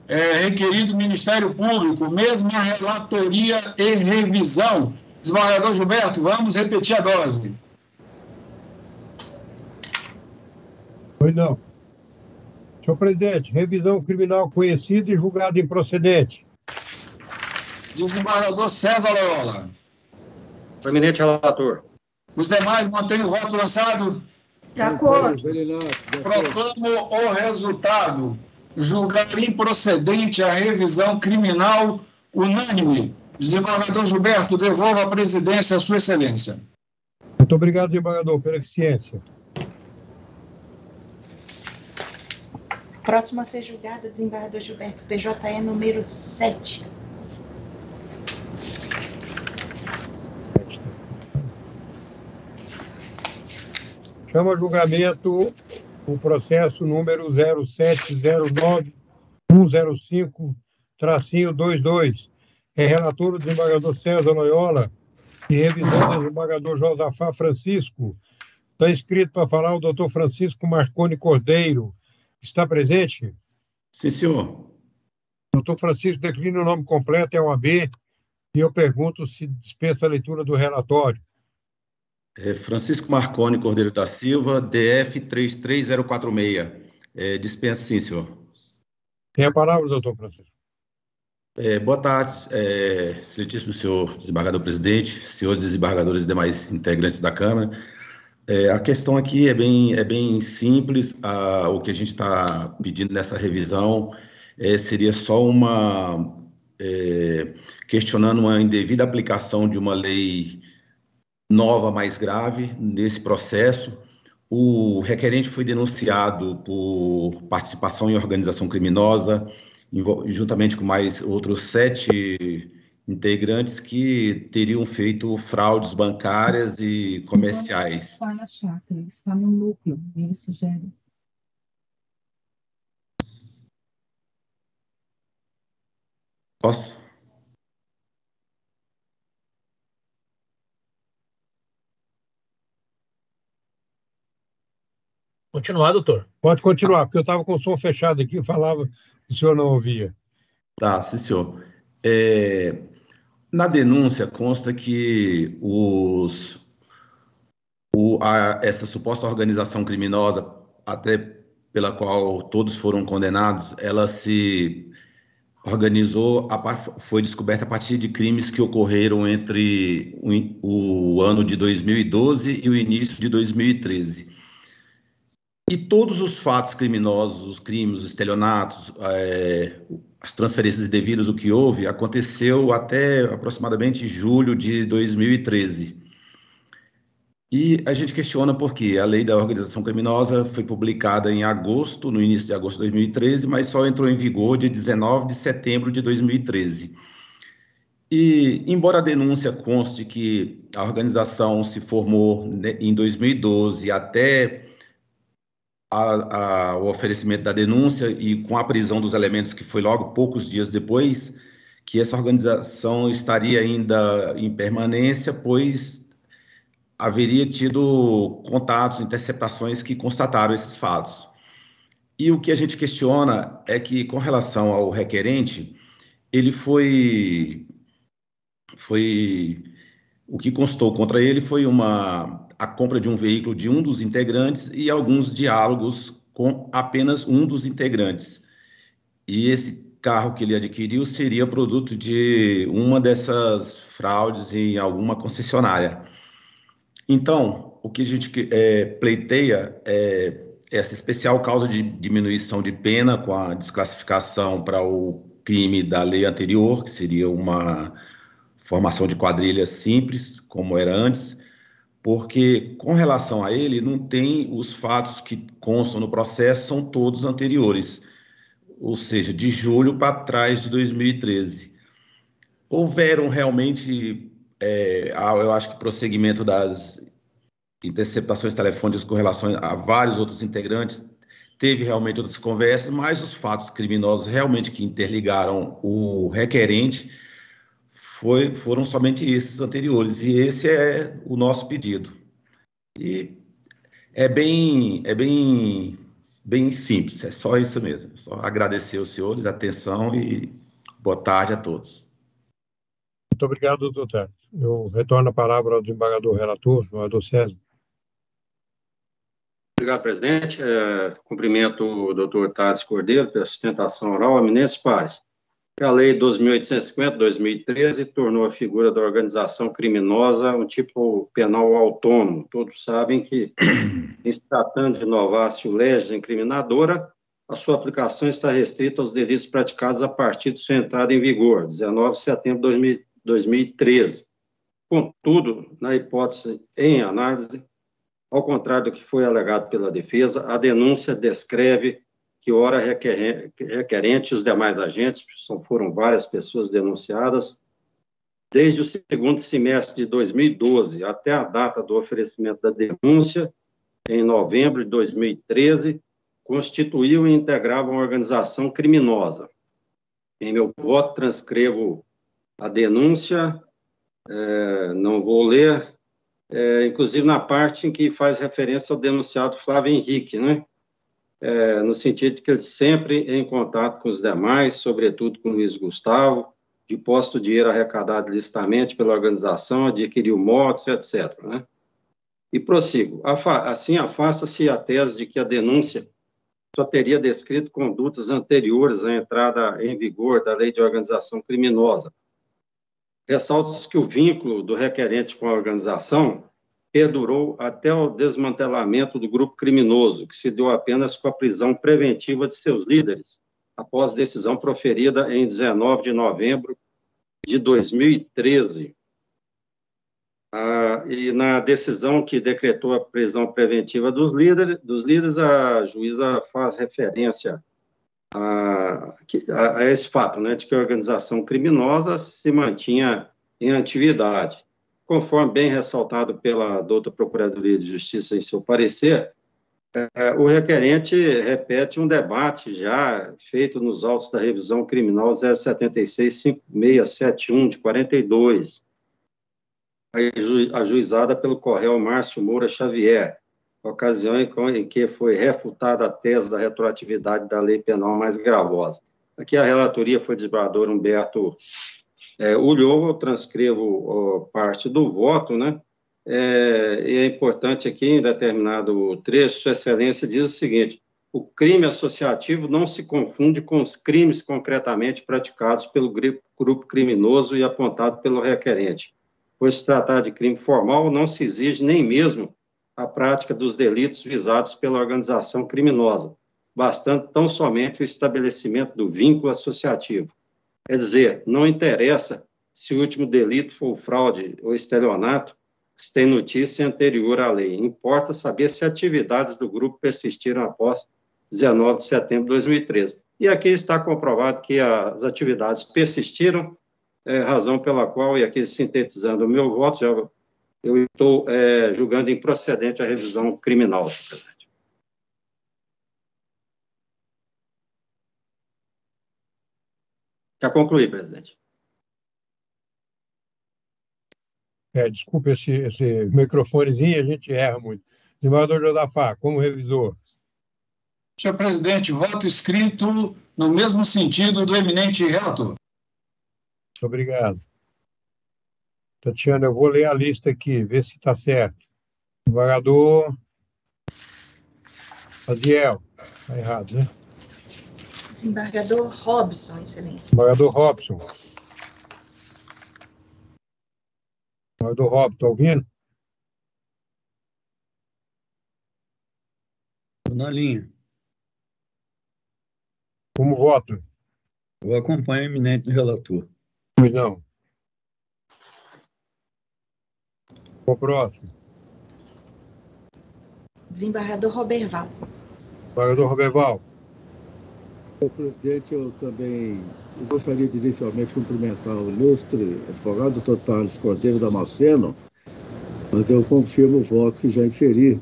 requerido Ministério Público, mesma relatoria e revisão. Desembargador Gilberto, vamos repetir a dose. Pois não. Senhor presidente, revisão criminal conhecida e julgado improcedente. Desembargador César Loyola. Eminente relator. Os demais mantêm o voto lançado? De acordo. Proclamo o resultado. Julgar improcedente a revisão criminal unânime. Desembargador Gilberto, devolvo a presidência à Sua Excelência. Muito obrigado, desembargador, pela eficiência. Próximo a ser julgado, desembargador Gilberto, PJE número 7. Chama a julgamento o processo número 0709105-22. Relator o desembargador César Loyola e revisão do desembargador Josafá Francisco. Está inscrito para falar o doutor Francisco Marconi Cordeiro. Está presente? Sim, senhor. Doutor Francisco declina o nome completo, é OAB, e eu pergunto se dispensa a leitura do relatório. Francisco Marconi Cordeiro da Silva, DF 33046. Dispensa sim, senhor. Tem a palavra, doutor Francisco. Boa tarde, excelentíssimo senhor desembargador-presidente, senhores desembargadores e demais integrantes da Câmara. A questão aqui é bem simples. O que a gente está pedindo nessa revisão seria só questionando uma indevida aplicação de uma lei nova mais grave nesse processo. O requerente foi denunciado por participação em organização criminosa, juntamente com mais outros 7 integrantes que teriam feito fraudes bancárias e comerciais. Falha chata, ele está no núcleo, ele sugere. Posso? Continuar, doutor. Pode continuar, porque eu estava com o som fechado aqui e falava que o senhor não ouvia. Tá, sim, senhor. Na denúncia consta que essa suposta organização criminosa, até pela qual todos foram condenados, ela se organizou, foi descoberta a partir de crimes que ocorreram entre o ano de 2012 e o início de 2013. E todos os fatos criminosos, os crimes, os estelionatos, as transferências indevidas, o que houve, aconteceu até aproximadamente julho de 2013. E a gente questiona por quê. A lei da organização criminosa foi publicada em agosto, no início de agosto de 2013, mas só entrou em vigor dia 19 de setembro de 2013. E, embora a denúncia conste que a organização se formou em 2012 até o oferecimento da denúncia e com a prisão dos elementos, que foi logo poucos dias depois, que essa organização estaria ainda em permanência, pois haveria tido contatos, interceptações que constataram esses fatos. E o que a gente questiona é que, com relação ao requerente, ele o que constou contra ele foi a compra de um veículo de um dos integrantes e alguns diálogos com apenas um dos integrantes. E esse carro que ele adquiriu seria produto de uma dessas fraudes em alguma concessionária. Então, o que a gente pleiteia é essa especial causa de diminuição de pena com a desclassificação para o crime da lei anterior, que seria uma formação de quadrilha simples, como era antes, porque, com relação a ele, não tem os fatos que constam no processo, são todos anteriores, ou seja, de julho para trás de 2013. Houveram realmente, eu acho que prosseguimento das interceptações telefônicas com relação a vários outros integrantes, teve realmente outras conversas, mas os fatos criminosos realmente que interligaram o requerente foram somente esses anteriores, e esse é o nosso pedido. E é bem simples, é só isso mesmo. É só agradecer aos senhores a atenção e boa tarde a todos. Muito obrigado, doutor Tércio. Eu retorno a palavra ao desembargador relator, desembargador César. Obrigado, presidente. Cumprimento o doutor Tárcio Cordeiro pela sustentação oral. Eminentes pares. A Lei 2.850/2013 tornou a figura da organização criminosa um tipo penal autônomo. Todos sabem que, em se tratando de novácio legis incriminadora, a sua aplicação está restrita aos delitos praticados a partir de sua entrada em vigor, 19 de setembro de 2013. Contudo, na hipótese em análise, ao contrário do que foi alegado pela defesa, a denúncia descreve que ora requerente e os demais agentes, foram várias pessoas denunciadas, desde o segundo semestre de 2012 até a data do oferecimento da denúncia, em novembro de 2013, constituíam e integravam uma organização criminosa. Em meu voto, transcrevo a denúncia, não vou ler, inclusive na parte em que faz referência ao denunciado Flávio Henrique, né? No sentido de que ele sempre em contato com os demais, sobretudo com Luiz Gustavo, de posto dinheiro arrecadado licitamente pela organização, adquiriu motos, etc. Né? E prossigo. Assim, afasta-se a tese de que a denúncia só teria descrito condutas anteriores à entrada em vigor da Lei de Organização Criminosa. Ressalta-se que o vínculo do requerente com a organização perdurou até o desmantelamento do grupo criminoso, que se deu apenas com a prisão preventiva de seus líderes, após decisão proferida em 19 de novembro de 2013. E na decisão que decretou a prisão preventiva dos líderes, a juíza faz referência a esse fato, né, de que a organização criminosa se mantinha em atividade. Conforme bem ressaltado pela douta Procuradoria de Justiça em seu parecer, o requerente repete um debate já feito nos autos da revisão criminal 076-5671 de 42, ajuizada pelo Corréu Márcio Moura Xavier, ocasião em que foi refutada a tese da retroatividade da lei penal mais gravosa. Aqui a relatoria foi do desembargador Humberto Ulloa, eu transcrevo parte do voto, né? E é importante aqui, em determinado trecho, Sua Excelência diz o seguinte: o crime associativo não se confunde com os crimes concretamente praticados pelo grupo criminoso e apontado pelo requerente. Por se tratar de crime formal, não se exige nem mesmo a prática dos delitos visados pela organização criminosa, bastando tão somente o estabelecimento do vínculo associativo. Quer dizer, não interessa se o último delito for fraude ou estelionato, se tem notícia anterior à lei. Importa saber se atividades do grupo persistiram após 19 de setembro de 2013. E aqui está comprovado que as atividades persistiram, razão pela qual, e aqui sintetizando o meu voto, eu estou julgando improcedente a revisão criminal, presidente. Já concluí, presidente. Desculpe esse microfonezinho, a gente erra muito. Desembargador Josafá, como revisor? Senhor presidente, voto escrito no mesmo sentido do eminente relator. Muito obrigado. Tatiana, eu vou ler a lista aqui, ver se está certo. Desembargador Aziel, está errado, né? Desembargador Robson, Excelência. Desembargador Robson. Desembargador Robson, está ouvindo? Estou na linha. Como vota? Eu acompanho o eminente relator. Pois não. O próximo. Desembargador Roberval. Desembargador Roberval. Senhor presidente, eu gostaria de inicialmente cumprimentar o ilustre advogado Dr. Thales Cordeiro Damasceno, mas eu confirmo o voto que já inferi,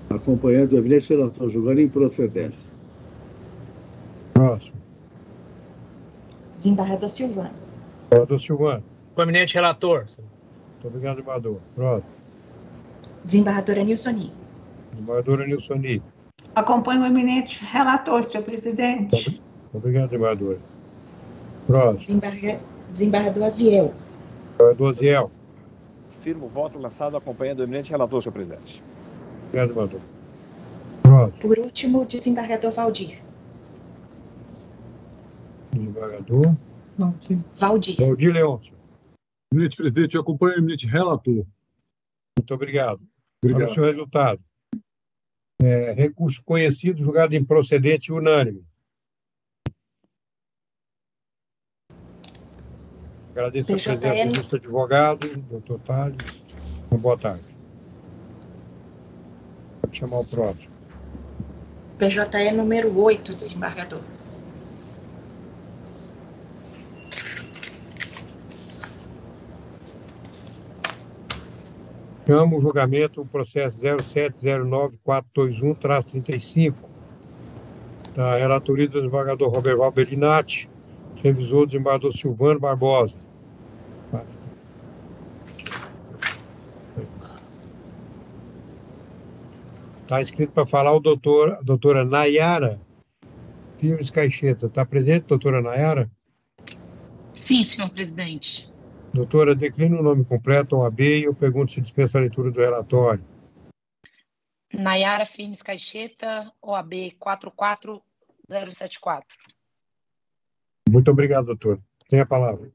acompanhando o eminente relator julgando improcedente. Próximo. Desembargador Silvano. Desembargador Silvano. Com o eminente relator. Muito obrigado, desembargador. Próximo. Desembargadora Nilsoni. Desembargadora Nilsoni. Acompanho o eminente relator, senhor presidente. Muito obrigado, desembargador. Próximo. Desembargador Aziel. Desembargador Aziel. Firmo o voto lançado acompanhando o eminente relator, senhor presidente. Obrigado, desembargador. Próximo. Por último, desembargador Valdir. Desembargador Valdir. Valdir Leôncio. Eminente presidente, eu acompanho o eminente relator. Muito obrigado. Obrigado. Para o seu resultado. Recurso conhecido, julgado improcedente e unânime. Agradeço a presença do ilustre advogado, doutor Thales. Uma boa tarde. Pode chamar o próximo. PJE número 8, desembargador. Chamo o julgamento o processo 0709421-35 da relatoria do desembargador Roberval Bellinati, revisor do desembargador Silvano Barbosa. Está inscrito para falar a doutora Nayara Firmes Caixeta. Está presente, doutora Nayara? Sim, senhor presidente. Doutora, declina o nome completo, OAB, e eu pergunto se dispensa a leitura do relatório. Nayara Firmes Caixeta, OAB 44074. Muito obrigado, doutor. Tem a palavra.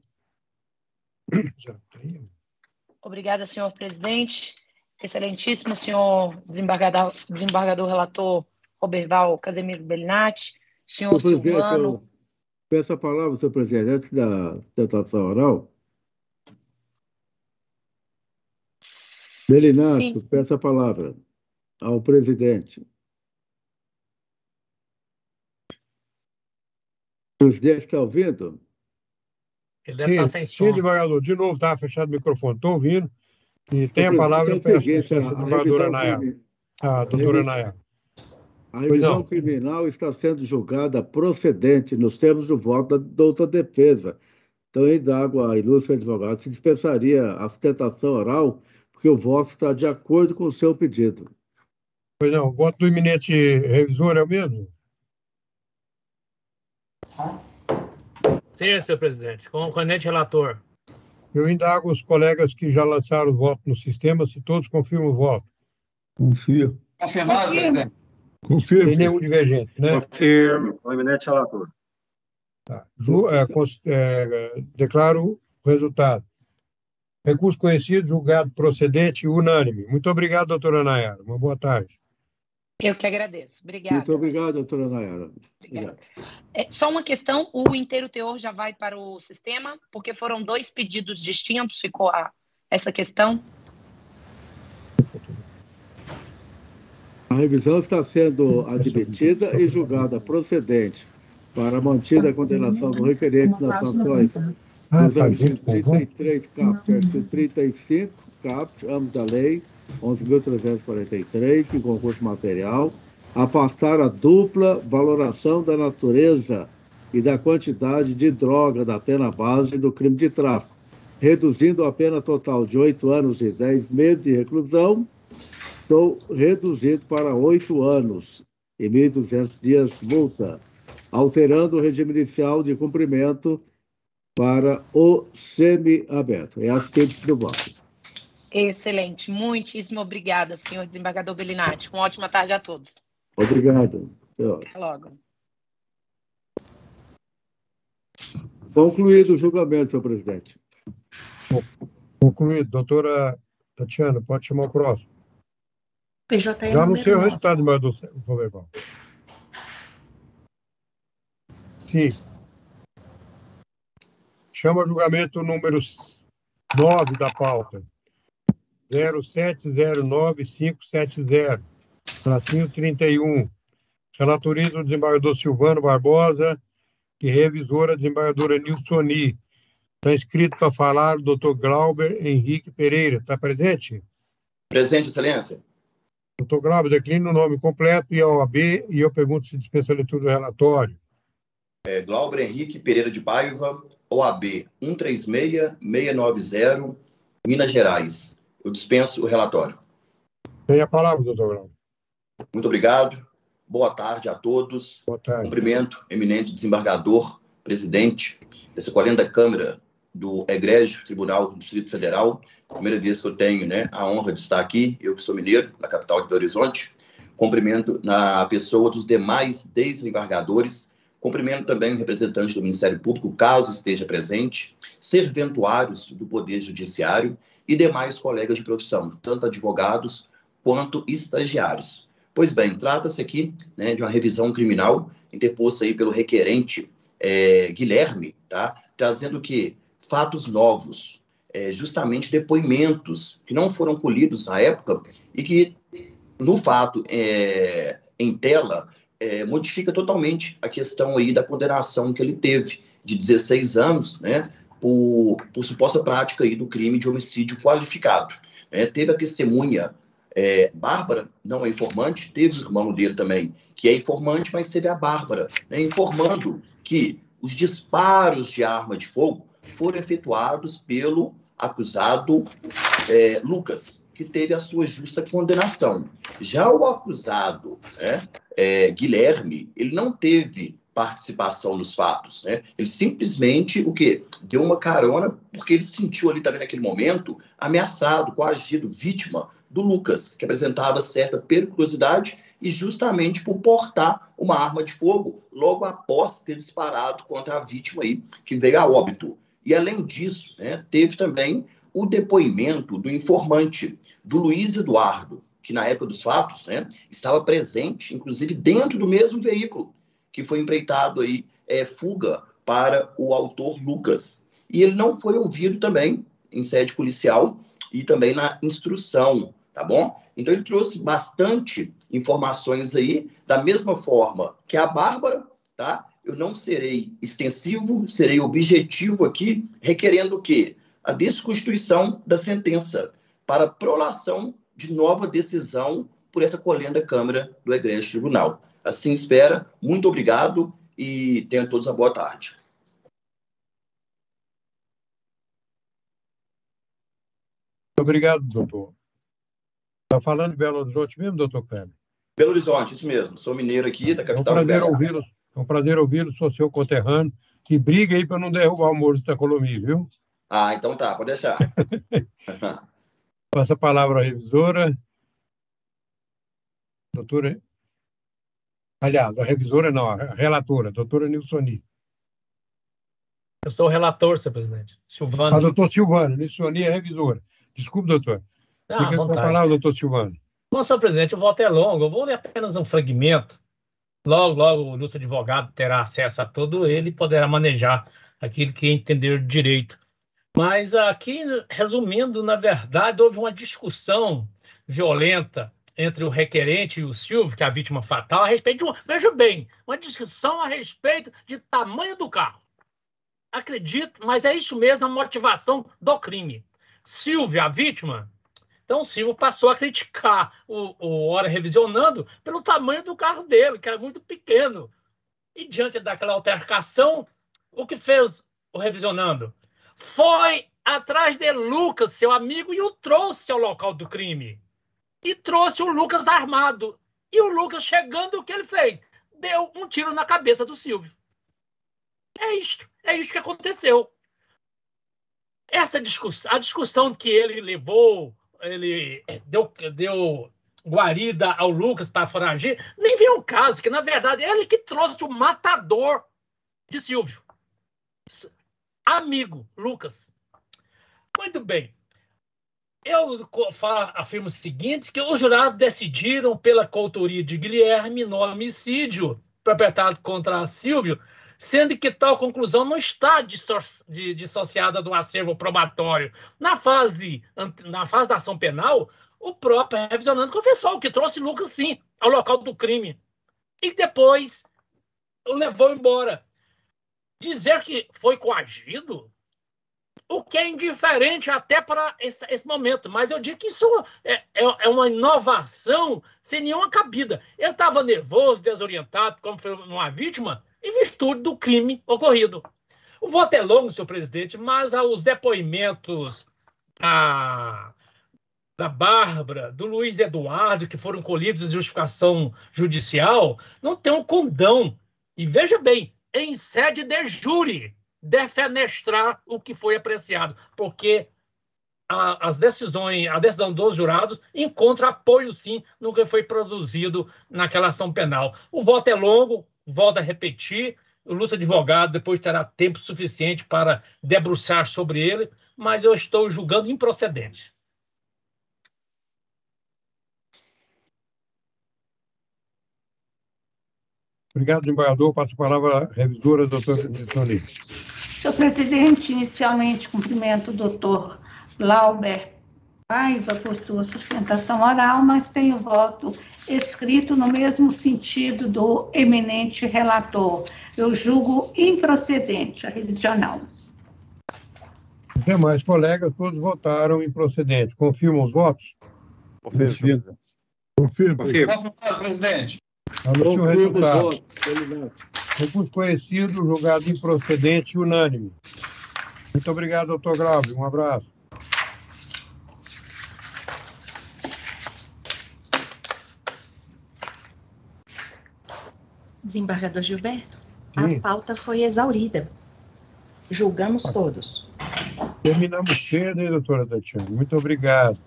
Obrigada, senhor presidente. Excelentíssimo senhor desembargador relator Roberval Casemiro Bellinati, senhor Silvano. Eu peço a palavra, senhor presidente, antes da sustentação oral. Bellinati, peço a palavra ao presidente. O presidente está ouvindo? Ele deve estar sem som. Sim, desembargador. De novo, estava fechado o microfone. Estou ouvindo. E tem a palavra, eu peço licença, desembargadora Nayara. A doutora Nayara. A revisão criminal está sendo julgada procedente nos termos do voto da douta defesa. Então, eu indago a ilustre advogada se dispensaria a sustentação oral, porque o voto está de acordo com o seu pedido. Pois não, o voto do eminente revisor é o mesmo? Sim, senhor presidente. Com o eminente relator. Eu indago os colegas que já lançaram o voto no sistema, se todos confirmam o voto. Confio. Confirmado, presidente. Confirmo. Tem nenhum divergente, né? Confirmo. O eminente relator. Tá. Declaro o resultado. Recurso conhecido, julgado procedente e unânime. Muito obrigado, doutora Nayara. Uma boa tarde. Eu que agradeço. Obrigada. Muito obrigado, doutora Nayara. Obrigada. Só uma questão, o inteiro teor já vai para o sistema, porque foram 2 pedidos distintos, ficou essa questão. A revisão está sendo admitida e julgada procedente para a mantida a condenação do referente nas sanções dos artigos 33 caput, artigo 35 caput, ambos da lei 11.343, em concurso material, afastar a dupla valoração da natureza e da quantidade de droga da pena base do crime de tráfico, reduzindo a pena total de 8 anos e 10 meses de reclusão, reduzido para 8 anos e 1.200 dias multa, alterando o regime inicial de cumprimento para o semiaberto. É a síntese do voto. Excelente. Muitíssimo obrigada, senhor desembargador Bellinati. Uma ótima tarde a todos. Obrigado. Até logo. Concluído o julgamento, senhor presidente. Concluído. Doutora Tatiana, pode chamar o próximo. PJE já anunciei o resultado, do Roberval. Sim. Chama o julgamento número 9 da pauta. 0709570, tracinho 31. Relatoria do desembargador Silvano Barbosa e revisora desembargadora Nilsoni. Está inscrito para falar o doutor Glauber Henrique Pereira. Está presente? Presente, excelência. Doutor Glauber, declina o nome completo e a OAB, e eu pergunto se dispensa a leitura do relatório. Glauber Henrique Pereira de Paiva, OAB 136690, Minas Gerais. Eu dispenso o relatório. Tem a palavra, doutor Glauber. Muito obrigado. Boa tarde a todos. Boa tarde. Cumprimento, eminente desembargador, presidente dessa 40ª Câmara do Egrégio Tribunal do Distrito Federal. Primeira vez que eu tenho a honra de estar aqui, eu que sou mineiro, na capital de Belo Horizonte. Cumprimento na pessoa dos demais desembargadores. Cumprimento também o representante do Ministério Público, caso esteja presente, serventuários do Poder Judiciário e demais colegas de profissão, tanto advogados quanto estagiários. Pois bem, trata-se aqui de uma revisão criminal interposta aí pelo requerente Guilherme, trazendo que fatos novos, justamente depoimentos que não foram colhidos na época e que, no fato em tela, modifica totalmente a questão aí da condenação que ele teve de 16 anos, por suposta prática aí do crime de homicídio qualificado. Teve a testemunha Bárbara, não é informante, teve o irmão dele também, que é informante, mas teve a Bárbara, informando que os disparos de arma de fogo foram efetuados pelo acusado Lucas, que teve a sua justa condenação. Já o acusado, Guilherme, ele não teve participação nos fatos, Ele simplesmente, deu uma carona, porque ele se sentiu ali também naquele momento ameaçado, coagido, vítima, do Lucas, que apresentava certa periculosidade e justamente por portar uma arma de fogo logo após ter disparado contra a vítima aí, que veio a óbito. E, além disso, né, teve também o depoimento do informante, do Luiz Eduardo, que na época dos fatos, né, estava presente, inclusive dentro do mesmo veículo, que foi empreitado aí, fuga para o autor Lucas. E ele não foi ouvido também em sede policial e também na instrução, tá bom? Então ele trouxe bastante informações aí, da mesma forma que a Bárbara, tá? Eu não serei extensivo, serei objetivo aqui, requerendo o quê? A desconstituição da sentença para prolação de nova decisão por essa colenda Câmara do Egrégio Tribunal. Assim espera. Muito obrigado e tenham todos uma boa tarde. Obrigado, doutor. Está falando de Belo Horizonte mesmo, doutor Kleber? Belo Horizonte, isso mesmo. Sou mineiro aqui, da capital do Pará. É um prazer ouvi-lo, sou seu conterrâneo, e briga aí para não derrubar o Moro de Itacolomi, viu? Ah, então tá, pode deixar. Passa a palavra à revisora. Doutora... Aliás, a revisora não, a relatora, doutora Nilsoni. Eu sou o relator, senhor presidente. Silvano. Doutor Silvano, Nilsoni é revisora. Desculpe, doutor. Fica com a palavra, doutor Silvano. Bom, senhor presidente, o voto é longo. Eu vou ler apenas um fragmento. Logo, o ilustre advogado terá acesso a todo ele e poderá manejar aquilo que entender direito. Mas aqui, resumindo, na verdade, houve uma discussão violenta entre o requerente e o Silvio, que é a vítima fatal, a respeito de veja bem, uma discussão a respeito de tamanho do carro. Acredito, mas é isso mesmo a motivação do crime. Silvio, a vítima, então o Silvio passou a criticar o Hora Revisionando pelo tamanho do carro dele, que era muito pequeno. E diante daquela altercação, o que fez o Revisionando? Foi atrás de Lucas, seu amigo, e o trouxe ao local do crime. E trouxe o Lucas armado. E o Lucas, chegando, o que ele fez? Deu um tiro na cabeça do Silvio. É isto que aconteceu. Essa discussão, a discussão que ele levou, ele deu guarida ao Lucas para foragir, nem vem ao caso, que na verdade ele que trouxe o matador de Silvio. Amigo, Lucas. Muito bem. Eu afirmo o seguinte, que os jurados decidiram pela coautoria de Guilherme no homicídio perpetrado contra Silvio, sendo que tal conclusão não está dissociada do acervo probatório. Na fase da ação penal, o próprio revisionando confessou que trouxe Lucas, sim, ao local do crime. E depois o levou embora. Dizer que foi coagido, o que é indiferente até para esse momento. Mas eu digo que isso é uma inovação sem nenhuma cabida. Ele estava nervoso, desorientado, como foi uma vítima, em virtude do crime ocorrido. O voto é longo, senhor presidente, mas os depoimentos da Bárbara, do Luiz Eduardo, que foram colhidos em justificação judicial, não tem um condão. E veja bem, em sede de júri, defenestrar o que foi apreciado, porque a decisão dos jurados encontra apoio, sim, no que foi produzido naquela ação penal. O voto é longo, volto a repetir, o ilustre advogado depois terá tempo suficiente para debruçar sobre ele, mas eu estou julgando improcedente. Obrigado, desembargador. Passo a palavra à revisora, doutora Nilsoni. Senhor presidente, inicialmente cumprimento o doutor Glauber Paiva por sua sustentação oral, mas tenho voto escrito no mesmo sentido do eminente relator. Eu julgo improcedente a revisional. Os demais colegas todos votaram improcedente. Confirmam os votos? Confirmo. Confirmo. Presidente. Anuncio o resultado. Recurso conhecido, julgado improcedente e unânime. Muito obrigado, doutor Glauber. Um abraço. Desembargador Gilberto, sim, a pauta foi exaurida. Julgamos todos. Terminamos cedo, hein, doutora Tatiana? Muito obrigado.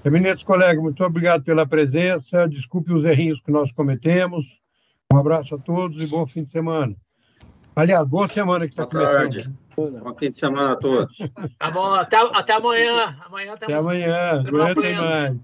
Eminentes colegas, muito obrigado pela presença. Desculpe os errinhos que nós cometemos. Um abraço a todos e bom fim de semana. Aliás, boa semana que está começando. Bom fim de semana a todos. Tá bom, até amanhã. Amanhã até amanhã. Amanhã tem mais.